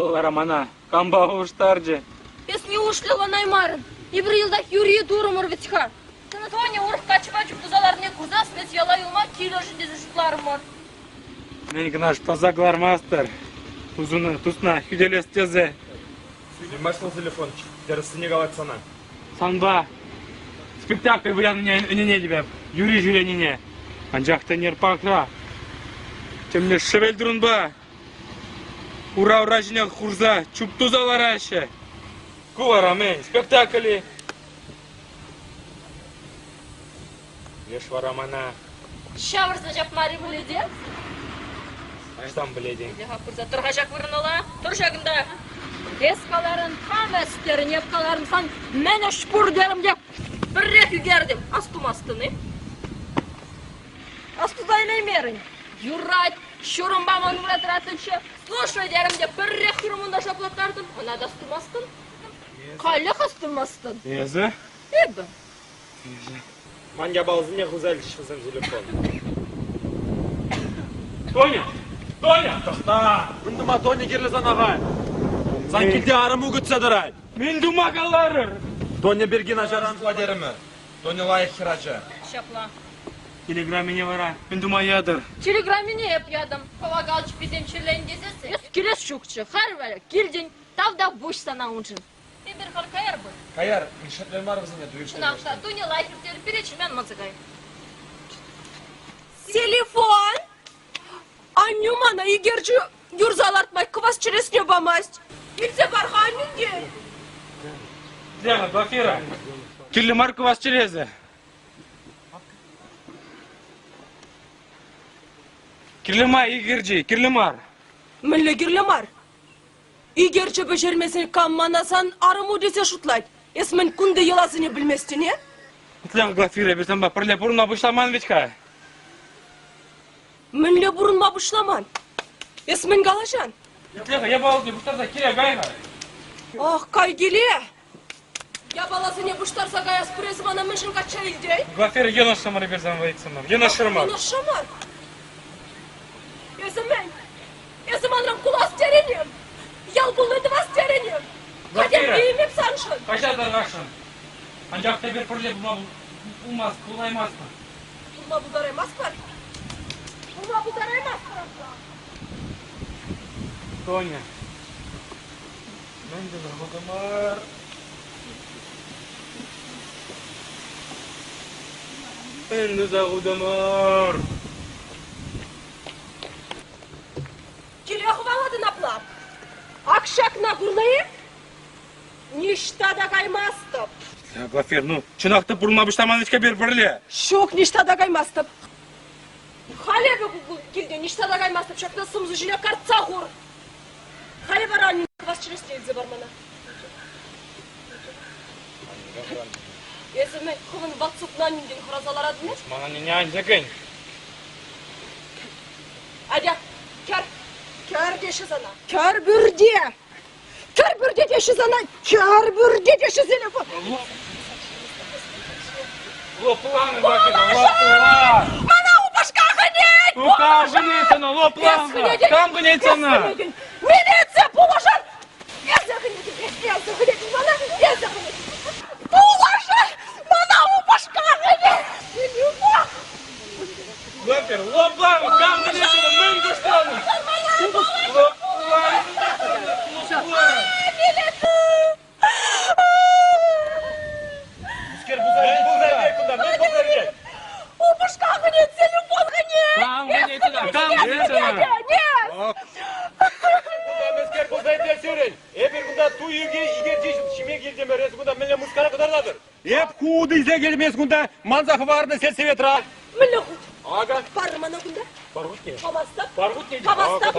Кулара мана, камба уштарджи. Ес не ушлила наймарын. И бір елда юрия дурымыр бітіха. Сені тоне ұрық качпачып тұзаларыне күрзас, мен села юлма кило жүндезі жұтларым бар. Мен гнаш тазаглар мастер. Тузуна, тусна, хюделес тезе. Сөйлемашыл телефон, дәрісіне қалатсана. Санба. Спектакль бұян үніне дебеп. Юрий жүленіне. Анжақты нерпақра. Темне шевелдірін ба. Ура жіне хурза, чуп тузалар ашы. Кулара мен, спектакли. Еш варамана. Шавырсына жапмары біледе. Аждан біледен. Леха күрза тұрға жақ вырынала. Тұр жағында. Ескаларын, там әстерін, епкаларын сан мәне шпур дерім деп. Бір рек үгердім. Астым астыны. Астыдайны мерін. Юрать, шурымба мұнымра тұратыншы. Слушай дерім деп бір рек хүрімында шаплаттардым. Она да астым астын. Қалық астым астын. Езі? Ебі. Манга балзыне ғузалыш візім телефон. Тоня! Тоня! Тоқта! Бұндыма Тоня керлізан ағай. Сан келде арым үгітсе дұрай. Мен думағаларыр. Тоня берген ажаран қуадерімі. Тоня лайық хирачы. Шапла. Телеграмме вара. Мен дума ядыр. Телеграмміне еп ядым. Ковагалч бітен черлейін дезесі. Ес келес шукчы. Қар вәрі. Келден. Тавда буш сана ұншын. Ебір қар қайар бұл. Қаяр, иншатлер марвызыне дуйыштыр. Шынақта, Тоня лайфертері перечімен мазығай. Телефон! Аню мана егерчі юрзалартмай квас чересне бамасть. Илсе барха аннюнде. Дяға, Глафира. Келі марку вас черезе. Кирлемар, Игорджи, кирлемар. Мілі керлемар. Игерчі бөжермесін камманасан арыму десе шутлайд. Есмін күнді еласыне білместін, е? Тляға, Глафира, берсен ба, пірле бұрынна бұшламан ветка. Мілі бұрынма бұшламан. Есмін қалашан. Тляға, я балды, бұштарда келе гайға. Ах, кай келе. Я баласыне бұштарса гаяс пресімана мүшін қатшайылдей. Глафира, ена шамары берзен вайцынар. Ена шырмар. Ена шамар. Есіманрам құлас теренем. Ял бұлды вас теренем. Қадем бейімеп саншын. Қашадар қашын. Анжақта бер пірле бұлмас, бұлаймас па. Бұлма бұлдар емас бар. Бұлма бұлдар емас бар. Тоня. Мен де бұлдымар. Мен де зағудымар. Келе қываладын аплап. Акшакна бұрлайып. Ништада каймастып. Глафир, ну, чынақты бұрылма бұштаман ешке бер бірле. Шок ништада каймастып. Халебі бұл келде ништада каймастып. Шакна сымзы жіне картса ғор. Халебі ранын квас черестейдзе бар мана. Есімі қывын ватсупнан нінден қыразалар адымеш? Мана не анжакын. Адя, көр деші зана. Көр бүрде. Көр бүрде деші зана. Көр бүрде деші зені бұл. Лоплан, Глафира, лоплан. Мана ұпашқа ғынет! Ука, жынетіні, лоплан. Кам ғынетіні? Милиция бұлашар! Езі ғынет, мана, езі ғынет. Бұлашар! Мана ұпашқа ғынет! Глафир, лоплан, кам ғынетіні, мен бұштаны. Лоплан. Скер бұзай күнда, мен бұзай. Ұпашқа ғынет, телефон ғынет! Кам ғынетіні, кам ғынетіні. Мескер бұзай де сөрен. Епер бұнда ту үйге егер жешім шиме келдемер, есі бұнда мінле мұскара қыдарладыр. Еп қуды изе келмес күнда, манзақы барыны сел себет ра. Мілі ғұд. Ага. Бары мана күнда? Барғут не? Памастап? Барғут не? Памастап?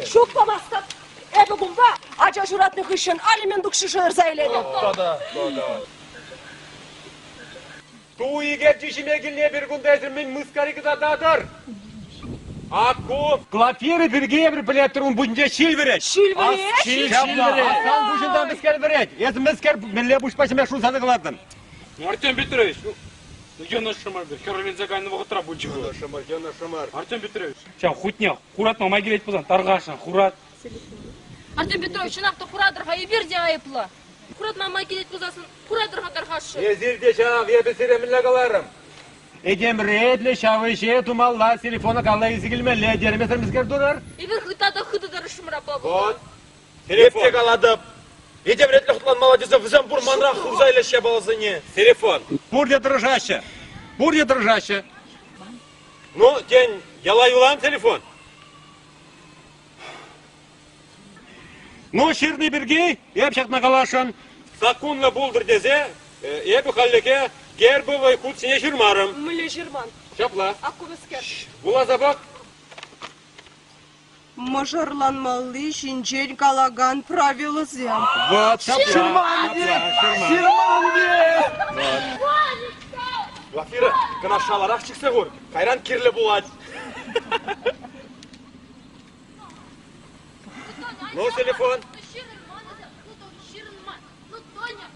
Шук памастап. Эбі бұлда, ача журатных үшін алимендік шышыр зайледі. Да. Ту егер жешіме келіне бір күнда әзір мен мұскары қыдададыр. Акку, Глафиры бірге бір білет тұрын бұнде шил берет. Шил берет? Шил берет. Асан бұшында мүскер берет. Езі мүскер мінле бұшпашыма шу саны қыладын. Артем Петрович, ну ена шамар бер, хермен загайны вағытра бұл жығы. Шамар. Артем Петрович, сейчас хутня, хурат мамай келет бұзан, тарғашын, хурат. Артем Петрович, шынақта құрадырға еберде айыплы. Құратмамай келет бұзасын, құрадырға дарғашы. Езирде шав, ебесіремілі қаларым. Эдем редле шавыше тумалла телефона калла изигилмелле дермесермизгер дурар. Ебер хытада хыдыдар шымыра бабы. Вот. Телефон каладып. Едем ретлі құтлан молодеца, візем бұрманрақ хұрзайлы ше балазыне. Телефон. Бурде дрожаще. Бурде дрожаще. Ну, день, яла юлам телефон. Ну, ширный бирги, епшакна калашын. Сакунла булдыр дезе, ебі халлеке, гербовай кут сіне жирмарым. Мүлі жирман. Шапла. Аккумыскер. Була забак. Мажарланмалы шинчен калаган правила зем. Вот, шапла. Лафира, кына шаларақ чықса ғор, қайран керлі болады. Ну, телефон. Ну, Тоня.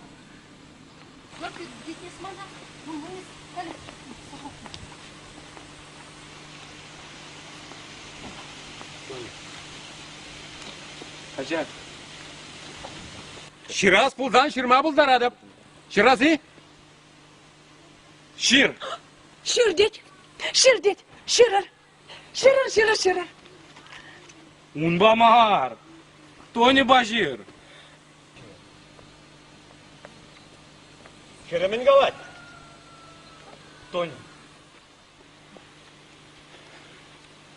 Hacı. Şiraz buldan şirma buldar adap. Şirazı? Şir. Ширдет, ширдет, ширар, ширар, ширар, ширар. Унба махар. Тони бажир. Керемін қалад. Тони.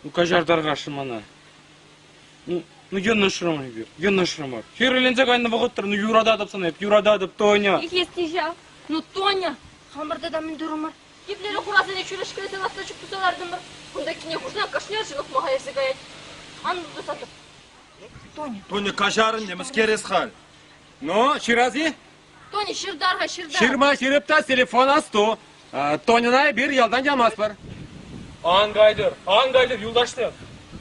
Ну, кажардарга шымана. Ну, йонна шырмай бер. Йонна шырмай. Херелензе кайны вағыттыр. Ну, юрада адап санайып. Юрада адап, Тоня. Их естежа. Ну, Тоня. Хамырда да мен дұрымыр. Еплері құрасы не чүріш келесен асты жүк тұсалардың бір. Бұнда кіне құшына қашнер жынық маға есі қайет. Анны дұсатыр. Тоня. Тони кажарын неміз керес хал. Ну, şirazı? Тоня, шырдарға, шырдар. Şirma şiripta telefon astı. Tonina bir yıldan gelmez var. Аңгайдыр, юлдашты.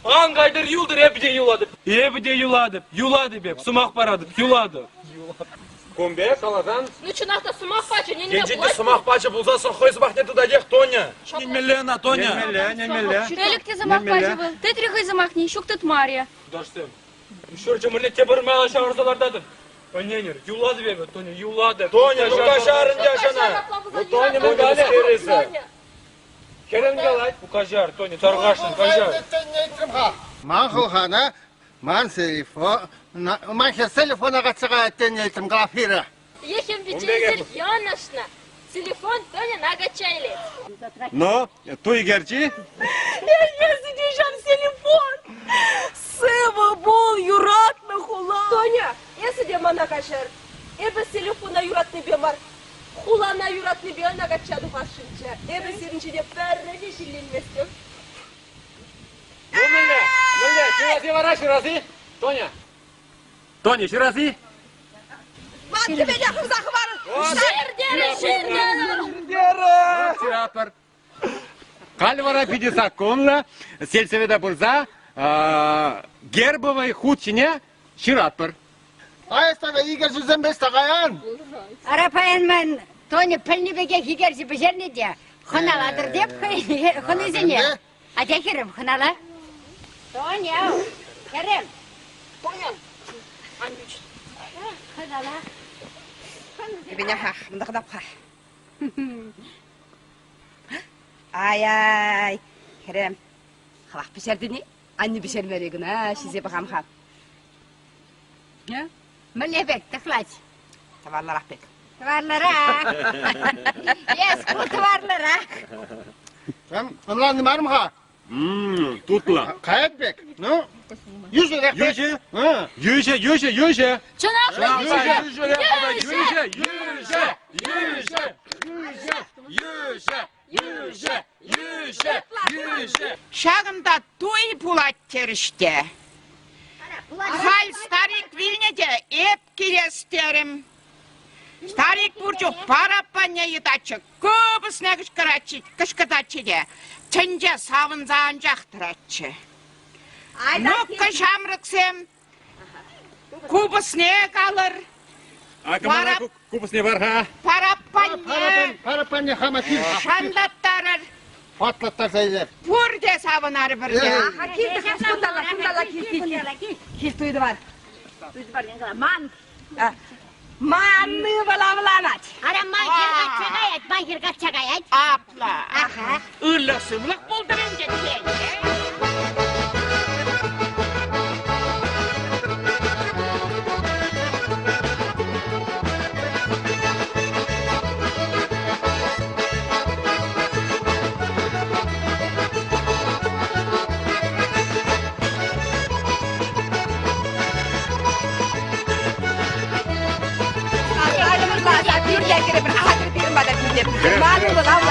Аңгайдыр, юлдыр, ебіде юладып. Ебіде юладып, юладып еп, сымақ барадып, юладып. Kumbe kaladan. Ну, чынақта сымақ бачы, не Генженде сымақ бачы бұлзасын қойсы бақ нету да дек, Тоня. Немелена, Тоня. Немеле. Телікте сымақ бачы бұл. Тетрихай сымақ не, шуктыт Мария. Құдаштым. Үшірчі мүлі тебір мәлі шағырзалардадым. Өненер, юладып ебі, Тоня, юладып. Тоня, ну кажарын жашана. Ну, Тоня, мы галі. Kerem galay. Bu кажар, Тоня, тарғашын, кажар. Ман қылғана, ман телефона қатсыға әттен елтім ғафира. Ехем вечеризер янашна. Телефон Тоня нагачайлет. No, tu gerçi? Я сидишам телефон. Сыва бол юратны хула. Тоня, я сидя мана кашар. Эбе телефона юратны бемар. Хулана юратны бе нагачаду хашынча. Эбе сиринчи де перреге шилленместем. Mülle, şirazı var ha şirazı. Tonya. Tonya şirazı. Battı beni hızakı varın. Şirat var. Кальвара 50 секунд, сельсовета бурза, гербовой худчине, ширатпар. Айыстағы егер жүзен бес тағаян. Арапайын мен Тони пілні беге хигерсі бішерні де. Хыналадыр деп, хыны зене. Ате керем хынала. Тони, ау, керем. Тоня. Хынала. Бене хақ, мындақдап қа. Ай-ай, керем. Қалақ пешердіне, анны пешермерегін, шизе бағам қам. Мілебек, тықлач. Таварларақ бек. Тыварларақ. Еску тыварларақ. Онлан немарым ға? Tutla. Қайет бек? Ну, yüzü рәк бек. Yüce. Чынақ. Шағымда той пулат теріште. Хал старик вильнеде еп келестерім. Старик бурчу параппане едачы, көбісіне кішкідачы де, түнде савынзан жақтыратчы. Нүккі шамрықсем, көбісіне қалыр, Kupasne var ha. параппане Парапанне шандаттарыр, Patlаттар sayılır. бүрде савынары бірде. Ee. Килді, кundala, кил тойды бар. Düz bargen kala man. Manlı balavlanat. Ara mahir kaçacak, mahir kaçacak. Apla. Aha. Irlasımlık buldurum geçen. Yürüye girip, ahadır bir bana bir de. Manlı balavlanat.